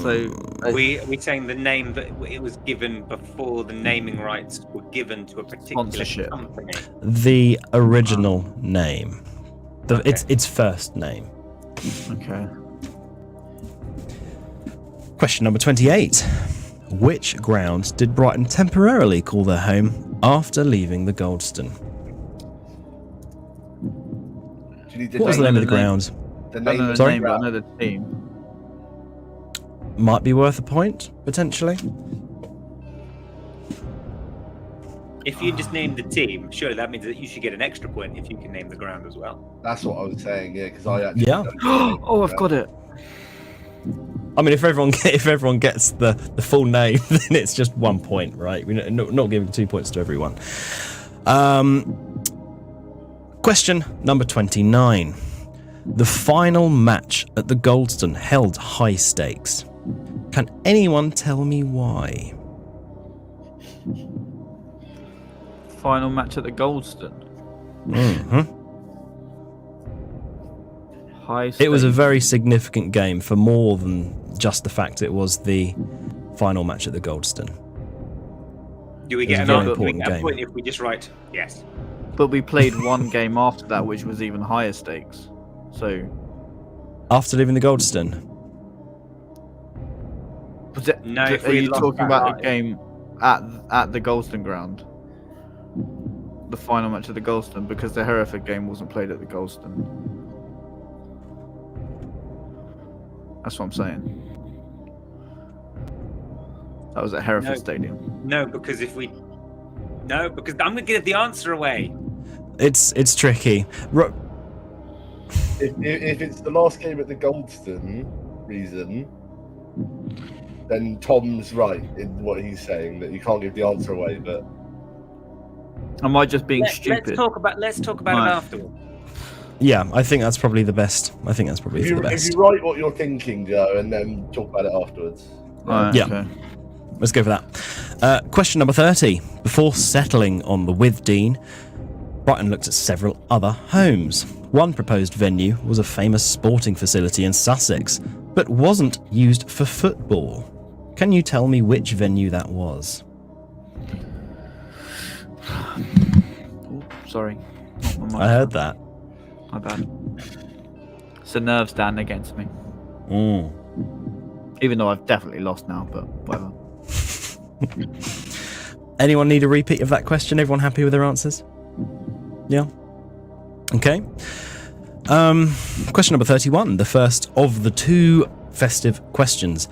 D: So
B: Are we saying the name that it was given before the naming rights were given to a particular
D: Sponsorship.
B: company?
A: The original name.
B: Okay.
A: Its first name.
D: okay.
A: Question number 28. Which ground did Brighton temporarily call their home after leaving the Goldstone?
E: Do you need the
A: What was the name of the ground?
E: The
D: I don't know
E: name
D: the
E: of
A: Sorry?
D: name, but I know the team.
A: Might be worth a point, potentially.
B: If you just name the team, surely that means that you should get an extra point if you can name the ground as well.
E: That's what I was saying, yeah, because I actually
A: Yeah.
E: don't know the name
D: Oh,
E: of
D: I've
E: the
D: got it.
A: I mean, if everyone gets the full name, then it's just 1 point, right? We're not giving 2 points to everyone. Question number 29. The final match at the Goldstone held high stakes. Can anyone tell me why?
D: Final match at the Goldstone.
A: Mm-hmm.
D: High.
A: It was a
D: stakes.
A: very significant game for more than just the fact it was the final match at the Goldstone.
B: Do we
A: It was
B: get
A: a very
B: another
A: important game.
B: point if we just write yes?
D: But we played one game after that, which was even higher stakes. So
A: After leaving the Goldstone,
D: was it?
B: No, if
D: Are
B: we
D: you
B: lost
D: talking
B: that
D: about
B: right.
D: the game at the Goldstone ground? the final match of the Goldstone because the Hereford game wasn't played at the Goldstone. That's what I'm saying. That was at Hereford Stadium.
B: No, because I'm going to give the answer away.
A: It's tricky.
E: If it's the last game at the Goldstone reason, then Tom's right in what he's saying, that you can't give the answer away. But
D: am I just being stupid?
B: Let's talk about it afterwards.
A: Yeah, I think that's probably the best. I think that's probably the
E: if
A: best.
E: you write what you're thinking, Joe, and then talk about it afterwards.
A: Yeah.
D: Okay.
A: Let's go for that. Question number 30. Before settling on the Withdean, Brighton looked at several other homes. One proposed venue was a famous sporting facility in Sussex, but wasn't used for football. Can you tell me which venue that was?
D: Oh, sorry.
A: I heard that.
D: My bad. It's the nerves down against me. Even though I've definitely lost now, but whatever.
A: Anyone need a repeat of that question? Everyone happy with their answers? Yeah. Okay. Question number 31, the first of the two festive questions.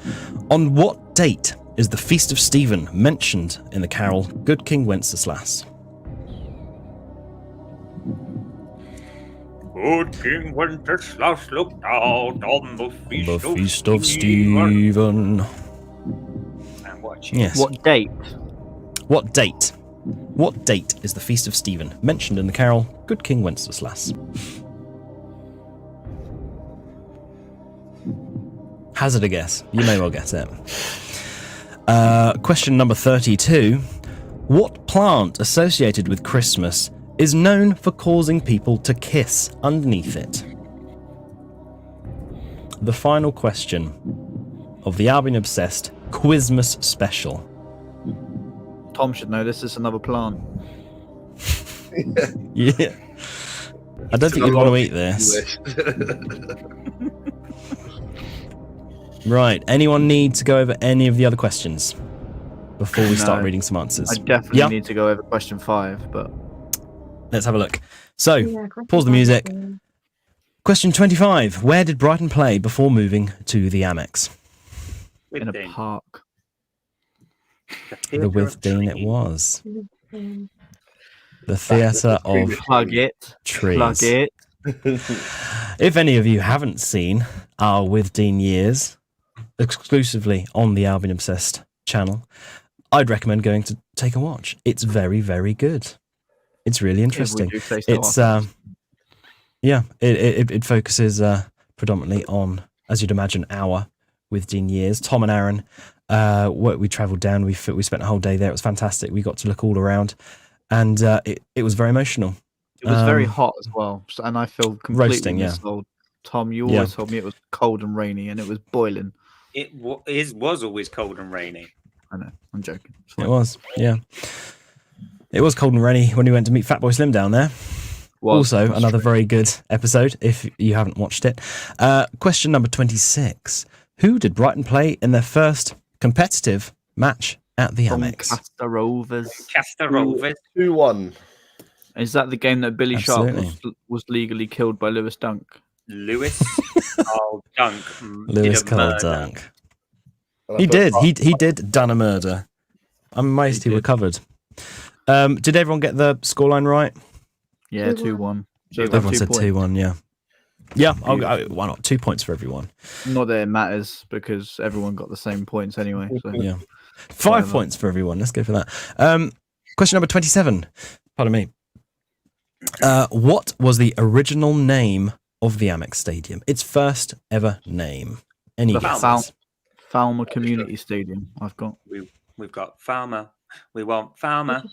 A: On what date is the Feast of Stephen mentioned in the carol Good King Wenceslas?
B: Good King Wenceslas looked out on the
A: Feast of Stephen.
B: And watch.
A: Yes.
D: What date?
A: What date? What date is the Feast of Stephen mentioned in the carol Good King Wenceslas? Hazard a guess. You may well get it. Question number 32. What plant associated with Christmas is known for causing people to kiss underneath it? The final question of the Albion Obsessed Quizmas special.
D: Tom should know this is another plant.
A: Yeah. I don't think you'd want to eat this. Right. Anyone need to go over any of the other questions before we start reading some answers?
D: I definitely need to go over question 5, but
A: let's have a look. So, pause the music. Question 25. Where did Brighton play before moving to the Amex?
D: in a park.
A: The Withdean it was. The Theatre of
D: Plug it.
A: Trees.
D: Plug it.
A: If any of you haven't seen our Withdean years, exclusively on the Albion Obsessed channel, I'd recommend going to take a watch. It's very, very good. It's really interesting. It's it focuses predominantly on, as you'd imagine, our Withdean years. Tom and Aaron, we travelled down. We spent a whole day there. It was fantastic. We got to look all around, and it was very emotional.
D: It was very hot as well, and I feel completely
A: roasting,
D: missold. Tom, you always told me it was cold and rainy, and it was boiling.
B: It was always cold and rainy.
D: I know. I'm joking.
A: It was, yeah. It was cold and rainy when we went to meet Fatboy Slim down there. Also, another very good episode, if you haven't watched it. Question number 26. Who did Brighton play in their first competitive match at the Amex?
D: Castor Rovers.
E: 2-1.
D: Is that the game that Billy Sharp was legally killed by Lewis Dunk?
B: Lewis Dunk.
A: Lewis Carl Dunk. He did. He did done a murder. I'm amazed he recovered. Did everyone get the scoreline right?
D: Yeah, 2-1. So
A: everyone said 2-1, yeah. Yeah, why not? 2 points for everyone.
D: Not that it matters, because everyone got the same points anyway. So.
A: Yeah. 5 points for everyone. Let's go for that. Question number 27. Pardon me. What was the original name of the Amex Stadium? Its first ever name. Any guesses?
D: Falmer Community Stadium.
B: We've got Falmer. We want Falmer.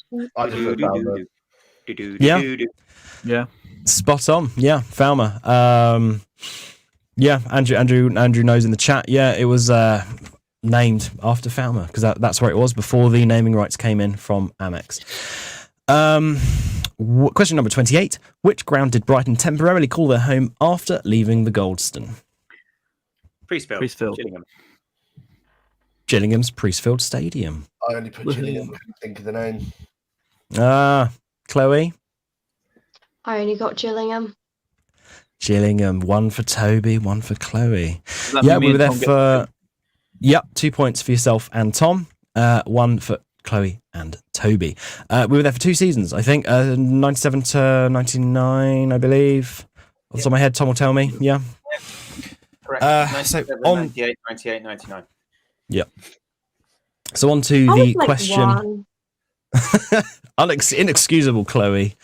A: Yeah. Spot on. Yeah, Falmer. Yeah, Andrew knows in the chat. Yeah, it was named after Falmer because that's where it was before the naming rights came in from Amex. Question number 28. Which ground did Brighton temporarily call their home after leaving the Goldstone?
B: Priestfield.
A: Gillingham's Priestfield Stadium.
E: I only put Gillingham. I couldn't think of the name.
A: Chloe?
C: I only got Gillingham.
A: Gillingham, 1 for Toby, 1 for Chloe.
D: Does that
A: Yeah,
D: mean me
A: we were
D: and
A: there
D: Tom
A: for 2 points for yourself and Tom, 1 for Chloe and Toby. We were there for 2 seasons, I think, 97 to 99, I believe. Off the top of my head, Tom will tell me. Yeah.
B: Correct.
A: So
B: 97,
A: on
B: 98, 98, 99.
A: So on to
C: I
A: the
C: was like
A: question.
C: 1.
A: Inexcusable, Chloe.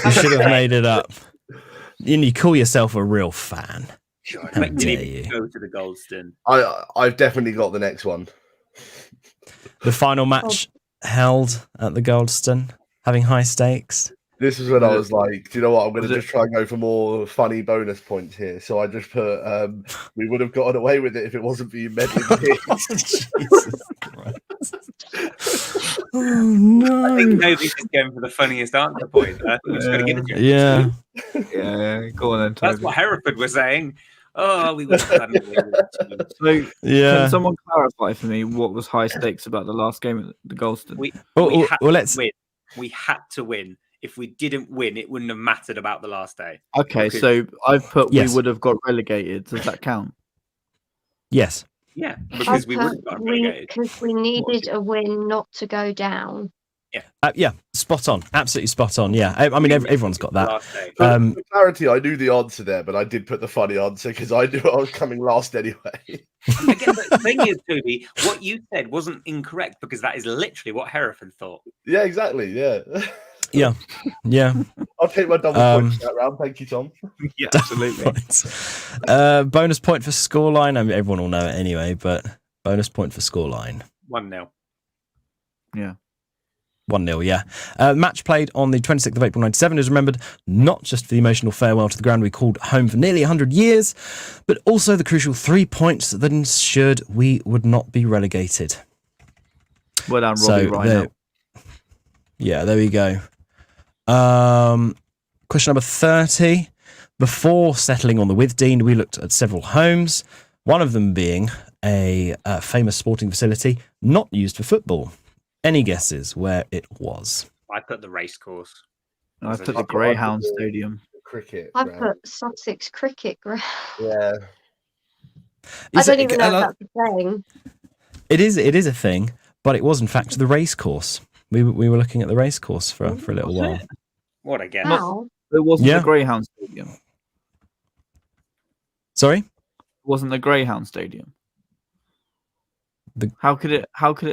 A: You should have made it up. And you call yourself a real fan.
B: God,
A: How
B: I didn't
A: dare
B: even
A: you.
B: go to the Goldston.
E: I've definitely got the next one.
A: The final match held at the Goldston, having high stakes.
E: This is when I was like, do you know what? I'm going
D: Was
E: to
D: it-
E: just try and go for more funny bonus points here. So I just put, we would have gotten away with it if it wasn't for you meddling kids.
A: Jesus Christ. Oh no.
B: I think nobody's just going for the funniest answer point. I think we're just going to give it to you.
A: Yeah.
D: Yeah, go on then.
B: That's
D: Toby.
B: what Hereford was saying. Oh, we would have done it.
D: So,
A: Yeah.
D: can someone clarify for me what was high stakes about the last game at the Goldston?
B: We
A: Well,
B: had
A: let's.
B: to win. We had to win. If we didn't win, it wouldn't have mattered about the last day.
D: Okay,
B: Okay.
D: so I've put
A: Yes.
D: we would have got relegated. Does that count?
A: Yes.
B: Yeah, because we would have got relegated.
C: Because we needed a win not to go down.
A: Yeah. Spot on. Absolutely spot on. Yeah. I mean, everyone's got that.
B: Last day.
A: Um,
E: For clarity, I knew the answer there, but I did put the funny answer because I knew I was coming last anyway.
B: Again, but the thing is, Toby, what you said wasn't incorrect because that is literally what Hereford thought.
E: Yeah, exactly. Yeah.
A: Yeah. Yeah.
E: I'll take my double points that round. Thank you, Tom.
B: Yeah,
A: Points. Bonus point for scoreline. I mean, everyone will know it anyway, but bonus point for scoreline.
B: 1-0.
D: Yeah.
A: 1-0, yeah. Match played on the 26th of April 97 is remembered not just for the emotional farewell to the ground we called home for nearly 100 years, but also the crucial 3 points that ensured we would not be relegated.
D: Well done,
A: So
D: Robbie Rhino.
A: there we go. Question number 30. Before settling on the Withdean, we looked at several homes, one of them being a famous sporting facility not used for football. Any guesses where it was?
B: I put the race course.
D: I put the Greyhound Stadium.
E: Cricket.
C: I
E: ground.
C: put Sussex Cricket Ground.
E: Yeah.
C: I don't even know if that's a thing.
A: It is a thing, but it was in fact the race course. We were looking at the race course for a little while.
B: What a guess.
C: How?
D: It wasn't
A: Yeah.
D: the Greyhound Stadium.
A: Sorry?
D: It wasn't the Greyhound Stadium.
A: The-
D: How could it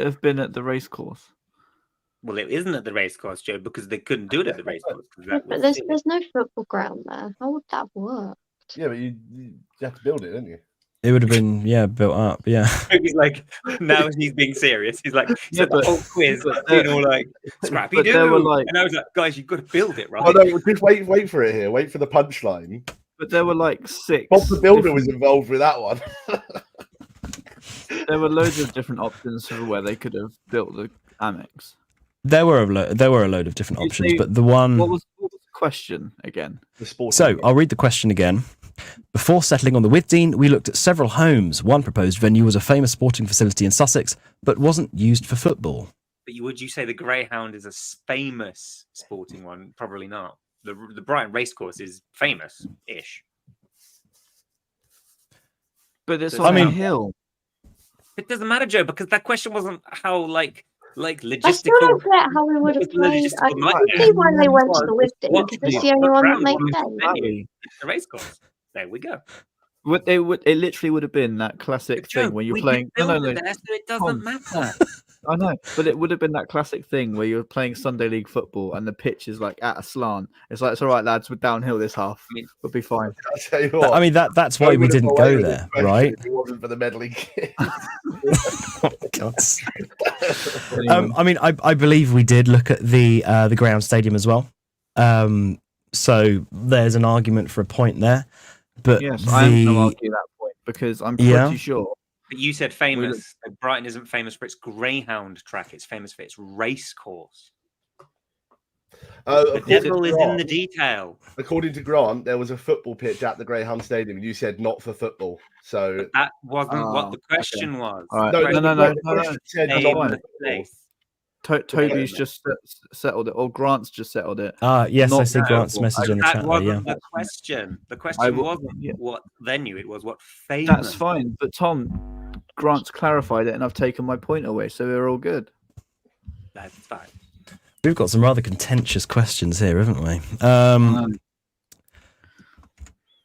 D: have been at the racecourse?
B: Well, it isn't at the race course, Joe, because they couldn't do it at the race course.
C: But there's no football ground there. How would that work?
E: Yeah, but you have to build it, don't you?
A: It would have been built up, yeah.
B: He's like, now he's being serious. He's like,
D: Yeah,
B: the whole quiz, you know, like scrappy
D: but there were
B: doo.
D: like-
B: And I was like, guys, you've got to build it, right?
E: Oh no, just wait for it here. Wait for the punchline.
D: But there were like 6.
E: Bob the Builder was
D: different-
E: involved with that one.
D: There were loads of different options for where they could have built the annex.
A: There were a load of different
D: You
A: options,
D: see,
A: but the one.
D: What was the question again?
E: The sport.
A: So I'll read the question again. Before settling on the Withdean, we looked at several homes. One proposed venue was a famous sporting facility in Sussex, but wasn't used for football.
B: But would you say the Greyhound is a famous sporting one? Probably not. The Brighton Racecourse is famous-ish.
D: But it's
B: I
D: on
A: mean-
D: a hill.
B: It doesn't matter, Joe, because that question wasn't how like
C: I still
B: logistical.
C: don't get how we would have
B: It's a
C: played.
B: logistical
C: I
B: nightmare.
C: can see why they went to the Withdean
B: What-
C: because it's
B: what-
C: the only
B: what
C: one that
B: ground
C: makes
B: was
C: sense.
B: venue? The racecourse. There we go.
D: It literally would have been that classic
B: Joe,
D: thing when you're
B: we
D: playing.
B: didn't
D: No,
B: build it there, so it doesn't
D: Tom.
B: matter.
D: I know, but it would have been that classic thing where you're playing Sunday League football and the pitch is like at a slant. It's like, it's all right, lads, we're downhill this half.
B: I mean-
D: We'll be fine.
E: I tell you what.
A: I mean that's why we didn't go there, right?
E: If it wasn't for the meddling kid.
A: Oh, God's
D: Anyway,
A: I mean, I believe we did look at the ground stadium as well. So there's an argument for a point there. But
D: yes, I am going to
A: the
D: argue that point because I'm pretty
A: Yeah.
D: sure.
B: But you said famous. Like, Brighton isn't famous for its Greyhound track. It's famous for its racecourse. The
E: According to
B: devil is in
E: Grant-
B: the detail.
E: According to Grant, there was a football pitch at the Greyhound Stadium, and you said not for football. So
B: But that wasn't
D: Oh,
B: what the question was.
D: All right.
B: The
D: No,
B: question
D: no,
B: was
D: no, no, no.
E: question said
B: famous
E: not for football.
B: place.
D: Toby's just settled it, or Grant's just settled it.
A: Yes, I
D: Not
A: see Grant's
B: No,
A: message in the
B: that
A: chat there,
B: wasn't
A: yeah.
B: the question. The question wasn't what venue, it was what famous.
D: That's fine, but Tom, Grant's clarified it, and I've taken my point away, so we're all good.
B: That's fine.
A: We've got some rather contentious questions here, haven't we?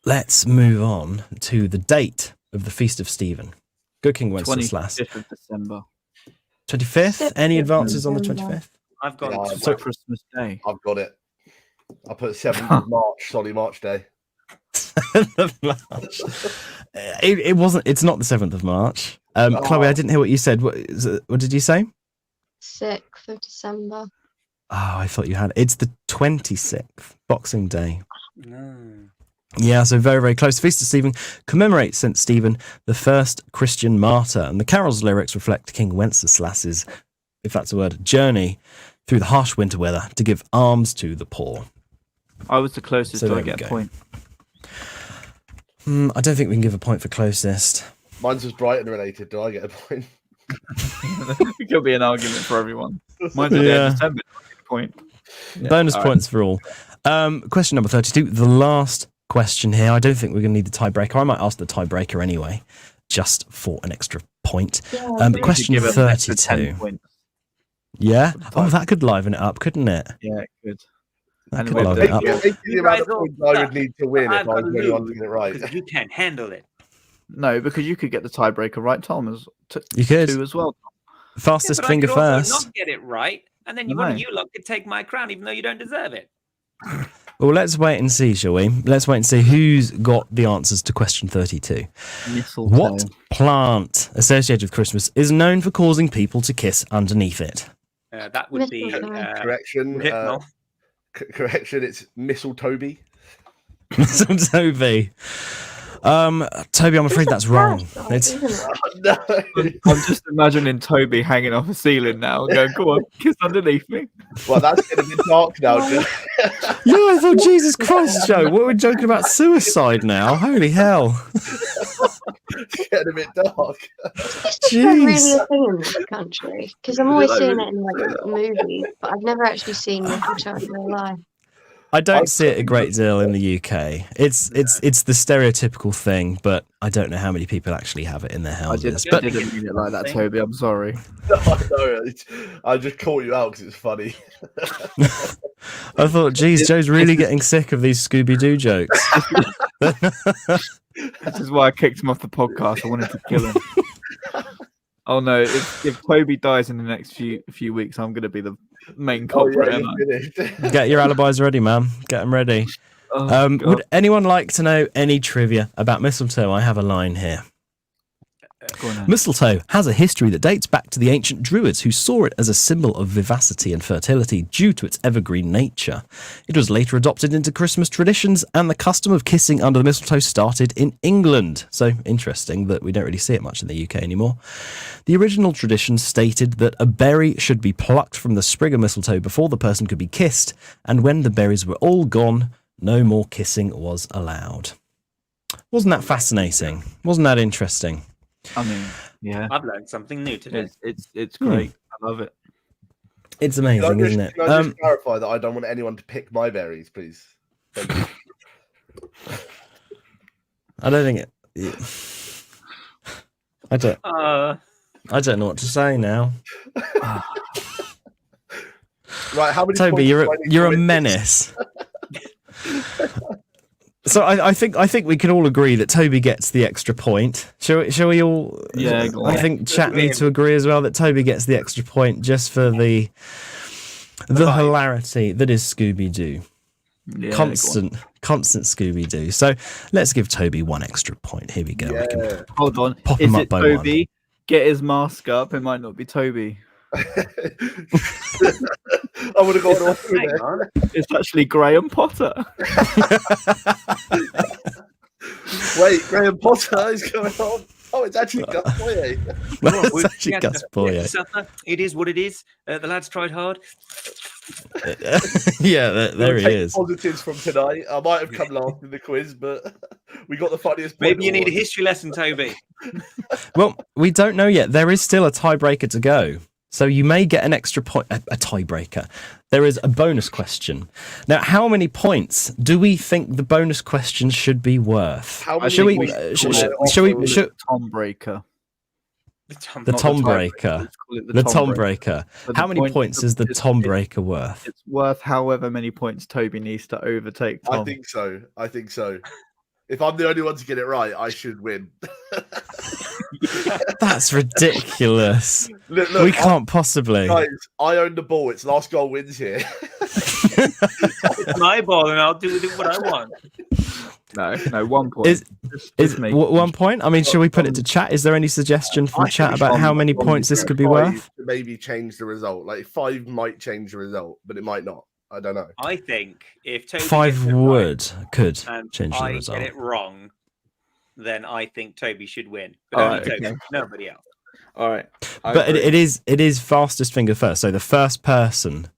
A: Let's move on to the date of the Feast of Stephen. Good King Wenceslas.
D: 25th of December.
A: 25th? Any advances on the 25th?
B: I've got
E: Yeah,
B: it.
D: Christmas Day.
E: I've got it. I put 7th of March, Solly March Day.
A: It wasn't. It's not the 7th of March. Chloe, I didn't hear what you said. What did you say?
C: 6th of December.
A: Oh, I thought you had. It's the 26th, Boxing Day.
B: No.
A: Yeah, so very, very close. The Feast of Stephen commemorates St. Stephen, the first Christian martyr, and the carol's lyrics reflect King Wenceslas's, if that's a word, journey through the harsh winter weather to give alms to the poor.
D: I was the closest.
A: So
D: Do I
A: there we
D: get a
A: go.
D: point?
A: I don't think we can give a point for closest.
E: Mine's was Brighton related. Do I get a point?
D: It could be an argument for everyone. Mine's at the end of December. Do I get a point? Yeah.
A: Bonus
D: All
A: points for all. Question number 32, the last question here. I don't think we're going to need the tiebreaker. I might ask the tiebreaker anyway, just for an extra point.
C: Yeah,
A: Question
D: Give it an extra
A: 32.
D: 10 points.
A: Yeah? Oh, that could liven it up, couldn't it?
D: Yeah, it could.
A: That
D: And
A: could
D: with
A: liven it up.
E: The amount of points I would need to win if I was the only one to get it right.
B: Because you can't handle it.
D: No, because you could get the tiebreaker right, Tom, as
A: You could.
D: two as well.
A: Fastest
B: but
A: finger
B: I could also
A: first.
B: not get it right, and then one of you lot could take my crown, even though you don't deserve it.
A: Well, let's wait and see, shall we? Let's wait and see who's got the answers to question 32.
D: Mistletoe.
A: What plant associated with Christmas is known for causing people to kiss underneath it?
B: That would be
E: Correction.
B: hypnol.
E: Correction. It's Mistletoe.
A: Toby. Toby, I'm afraid that's wrong. It's
E: No.
D: I'm just imagining Toby hanging off a ceiling now, going, "Come on, kiss underneath me."
E: Well, that's going to be dark now. Joe.
A: yeah, I thought, Jesus Christ, Joe, what are we joking about suicide now? Holy hell.
E: It's getting a bit dark.
C: It's not really
A: Jeez.
C: a thing in this country because I'm always seeing it in like movies, but I've never actually seen mistletoe in real life.
A: I don't see it a great deal in the UK. It's the stereotypical thing, but I don't know how many people actually have it in their houses.
D: I
A: But
D: didn't mean it like that, Toby. I'm sorry.
E: I just caught you out because it's funny.
A: I thought, geez, Joe's really getting sick of these Scooby-Doo jokes.
D: This is why I kicked him off the podcast. I wanted to kill him. Oh no! If Toby dies in the next few weeks, I'm going to be the main culprit.
A: Get your alibis ready, man. Get them ready. Would anyone like to know any trivia about mistletoe? I have a line here. Mistletoe has a history that dates back to the ancient Druids, who saw it as a symbol of vivacity and fertility due to its evergreen nature. It was later adopted into Christmas traditions, and the custom of kissing under the mistletoe started in England. So interesting that we don't really see it much in the UK anymore. The original tradition stated that a berry should be plucked from the sprig of mistletoe before the person could be kissed, and when the berries were all gone, no more kissing was allowed. Wasn't that fascinating? Wasn't that interesting?
D: I mean, yeah,
B: I've learned something new today.
D: It's great. I love it.
A: It's amazing, isn't it?
E: Can I just clarify that I don't want anyone to pick my berries, please? Thank you.
A: I don't think it. I don't know what to say now.
E: Right, how many
A: Toby,
E: points do I need
A: you're
E: to
A: a
E: win?
A: menace. So I think we can all agree that Toby gets the extra point. Shall we all?
D: Yeah, go on.
A: I think chat need to agree as well that Toby gets the extra point just for the hilarity that is Scooby-Doo.
D: Yeah,
A: Constant Scooby-Doo. So let's give Toby one extra point. Here we go.
E: Yeah.
A: We can
D: Hold on.
A: pop
D: Is
A: him up
D: it
A: by
D: Toby? Get his mask up. It might not be Toby.
E: I would have gone off with
B: Hang
E: it.
B: on.
D: It's actually Graham Potter.
E: Wait, Graham Potter is going on. Oh, it's actually Gus Boyer.
A: one. It's actually Gus Boyer.
B: It is what it is. The lads tried hard.
A: Yeah, there he
E: Take
A: is.
E: Positives from tonight. I might have come last in the quiz, but we got the funniest.
B: Maybe you
E: point
B: need a
E: award.
B: history lesson, Toby.
A: Well, we don't know yet. There is still a tiebreaker to go. So you may get an extra point, a tiebreaker. There is a bonus question. Now, how many points do we think the bonus question should be worth? Should we?
D: Tom Breaker.
A: The Tom Breaker. The Tom Breaker. How many points is the Tom Breaker worth?
D: It's worth however many points Toby needs to overtake Tom.
E: I think so. If I'm the only one to get it right, I should win.
A: That's ridiculous.
E: Look,
A: we can't possibly.
E: Guys, I own the ball. It's last goal wins here.
B: It's my ball, and I'll do with it what I want.
D: No, 1 point.
A: Is 1 point? I mean, should we put it to chat? Is there any suggestion from chat about how many points this could be worth?
E: Maybe change the result. Like 5 might change the result, but it might not. I don't know.
B: I think if Toby
A: 5 could change the
B: I
A: result.
B: get it wrong, then I think Toby should win. But
D: All
B: only
D: right,
B: Toby,
D: okay.
B: nobody else.
D: All right.
A: But it is fastest finger first. So the first person.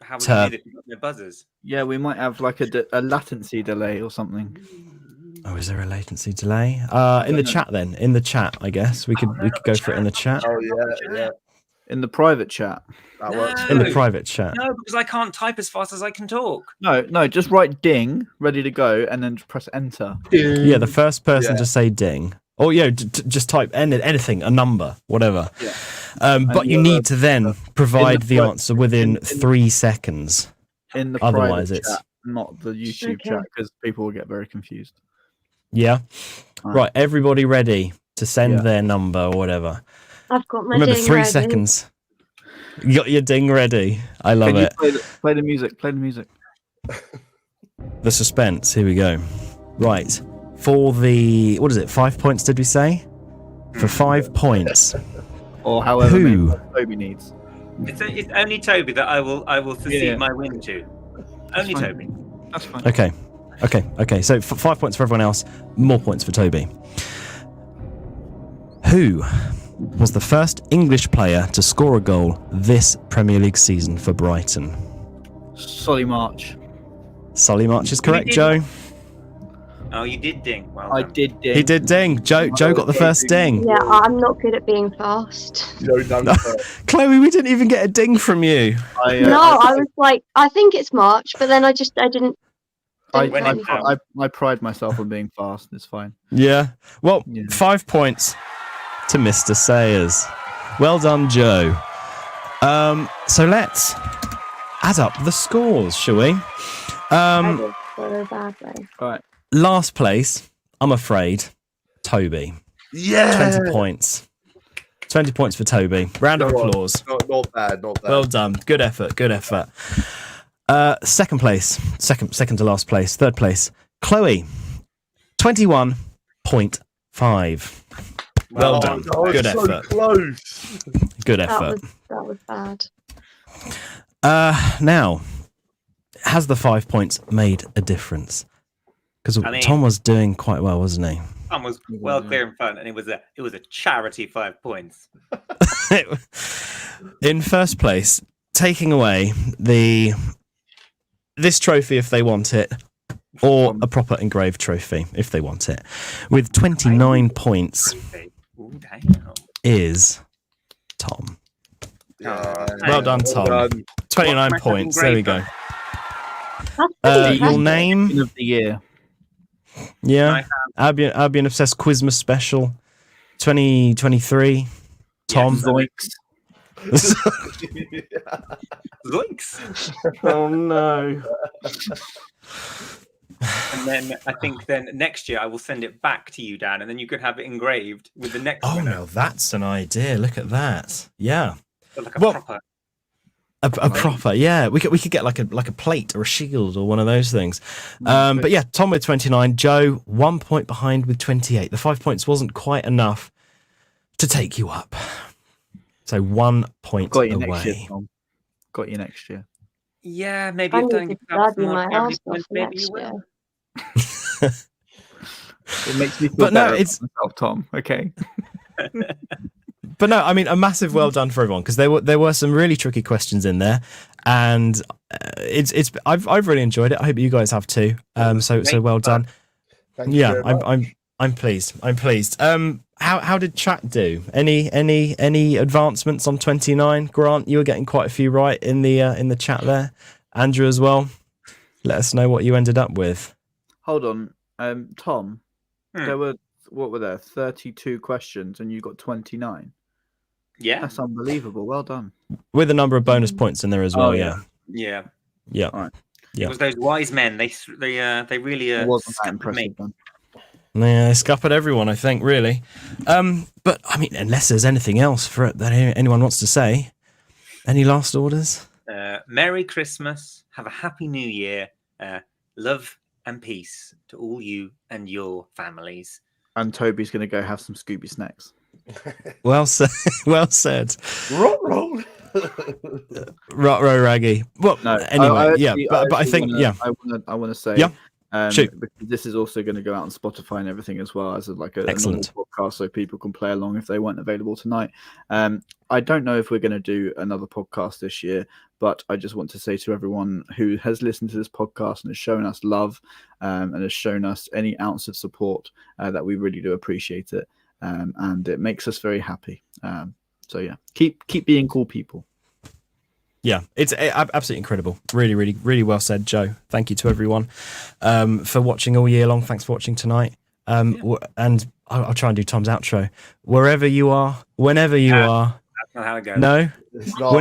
B: How would you do that if you've got no buzzers?
D: Yeah, we might have like a latency delay or something.
A: Oh, is there a latency delay? In the chat then. In the chat, I guess. We could go for it in the chat.
E: Oh yeah.
D: In the private chat.
E: That works.
A: In the private chat.
B: No, because I can't type as fast as I can talk.
D: No, just write ding, ready to go, and then press enter.
A: Yeah, the first person to say ding. Or just type anything, a number, whatever.
D: Yeah.
A: But you need to then provide the answer within 3 seconds.
D: In the
A: Otherwise
D: private
A: it's
D: chat, not the YouTube chat, because people will get very confused.
A: Yeah. Right, everybody ready to send their number or whatever.
C: I've got my
A: Remember,
C: ding
A: 3
C: ready.
A: seconds. You got your ding ready. I love it.
D: Play the music. Play the music.
A: The suspense. Here we go. Right. For the, what is it, 5 points, did we say? For 5 points.
D: Or however many
A: Who?
D: Toby needs.
B: It's only Toby that I will secede my win to. Only
D: fine.
B: Toby.
D: That's fine.
A: Okay. So 5 points for everyone else, more points for Toby. Who was the first English player to score a goal this Premier League season for Brighton?
D: Solly March.
A: Solly March is correct, Joe.
B: Oh, you did ding. Well
D: I
B: done.
D: did ding.
A: He did ding. Joe got the first ding.
C: Yeah, I'm not good at being fast.
A: Chloe, we didn't even get a ding from you.
C: I was like, I think it's March, but then I didn't.
D: I pride myself on being fast. It's fine.
A: Yeah. Well, 5 points to Mr. Sayers. Well done, Joe. So let's add up the scores, shall we?
C: I did so badly.
D: All right.
A: Last place, I'm afraid, Toby.
E: Yeah.
A: 20 points. 20 points for Toby. Round of applause.
E: Not bad.
A: Well done. Good effort. Second place. Second to last place. Third place, Chloe. 21.5. Well done. Good effort.
E: So close.
A: Good effort.
C: That was bad.
A: Now, has the 5 points made a difference? Because Tom was doing quite well, wasn't he?
B: Tom was well clear in front, and it was a charity 5 points.
A: In first place, taking away this trophy if they want it, or a proper engraved trophy if they want it, with 29 points, is Tom. Well done, Tom. 29 points. There we go. Your name
D: of the year.
A: Yeah, Albion Obsessed Quizmas Special 2023. Tom.
B: Zoinks. Zoinks.
A: Oh no.
B: And then I think next year I will send it back to you, Dan, and then you could have it engraved with the next winner.
A: No, that's an idea. Look at that. Yeah.
B: So like
A: proper. A proper, yeah. We could get like a plate or a shield or one of those things. But yeah, Tom with 29, Joe 1 point behind with 28. The 5 points wasn't quite enough to take you up. So 1 point
D: Got you
A: away.
D: next year, Tom. Got you next year.
B: Yeah, maybe
C: I
B: if
C: need
B: Dan
C: to
B: gets out
C: study
B: some
C: my
B: more
C: ass
B: points,
C: off
B: maybe you
C: next
B: will.
C: year.
D: It makes me feel
A: But no,
D: better
A: it's-
D: about myself, Tom. Okay.
A: But no, I mean, a massive well done for everyone, because there were some really tricky questions in there, and I've really enjoyed it. I hope you guys have too. So well done.
E: Thank you
A: Yeah,
E: very much.
A: I'm pleased. How did chat do? Any advancements on 29? Grant, you were getting quite a few right in the chat there. Andrew as well. Let us know what you ended up with.
D: Hold on, Tom. There were 32 questions, and you got 29.
B: Yeah,
D: that's unbelievable. Well done.
A: With a number of bonus points in there as well.
B: Yeah.
A: All
D: right.
A: Yeah.
B: It was those wise men. They really
D: It wasn't that
B: scuppered
D: impressive
B: me.
D: then.
A: Yeah, they scuppered everyone, I think, really. But I mean, unless there's anything else that anyone wants to say, any last orders?
B: Merry Christmas. Have a happy New Year. Love and peace to all you and your families.
D: And Toby's going to go have some Scooby snacks.
A: Well said. Well said.
E: Roll.
A: Row raggy. Well,
D: No,
A: anyway, but I think
D: I want to say
A: shoot.
D: Because this is also going to go out on Spotify and everything as well as a
A: Excellent
D: normal podcast, so people can play along if they weren't available tonight. I don't know if we're going to do another podcast this year, but I just want to say to everyone who has listened to this podcast and has shown us love and has shown us any ounce of support that we really do appreciate it, and it makes us very happy. So yeah, keep being cool people.
A: Yeah, it's absolutely incredible. Really, really, really well said, Joe. Thank you to everyone for watching all year long. Thanks for watching tonight. And I'll try and do Tom's outro. Wherever you are, whenever you are.
B: That's not how it goes.
A: No,
E: It's not.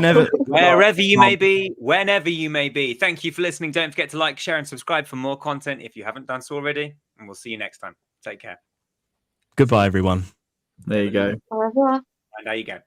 B: Wherever you may be, whenever you may be. Thank you for listening. Don't forget to like, share, and subscribe for more content if you haven't done so already. And we'll see you next time. Take care.
A: Goodbye, everyone.
D: There you go.
C: Au revoir.
B: And there you go.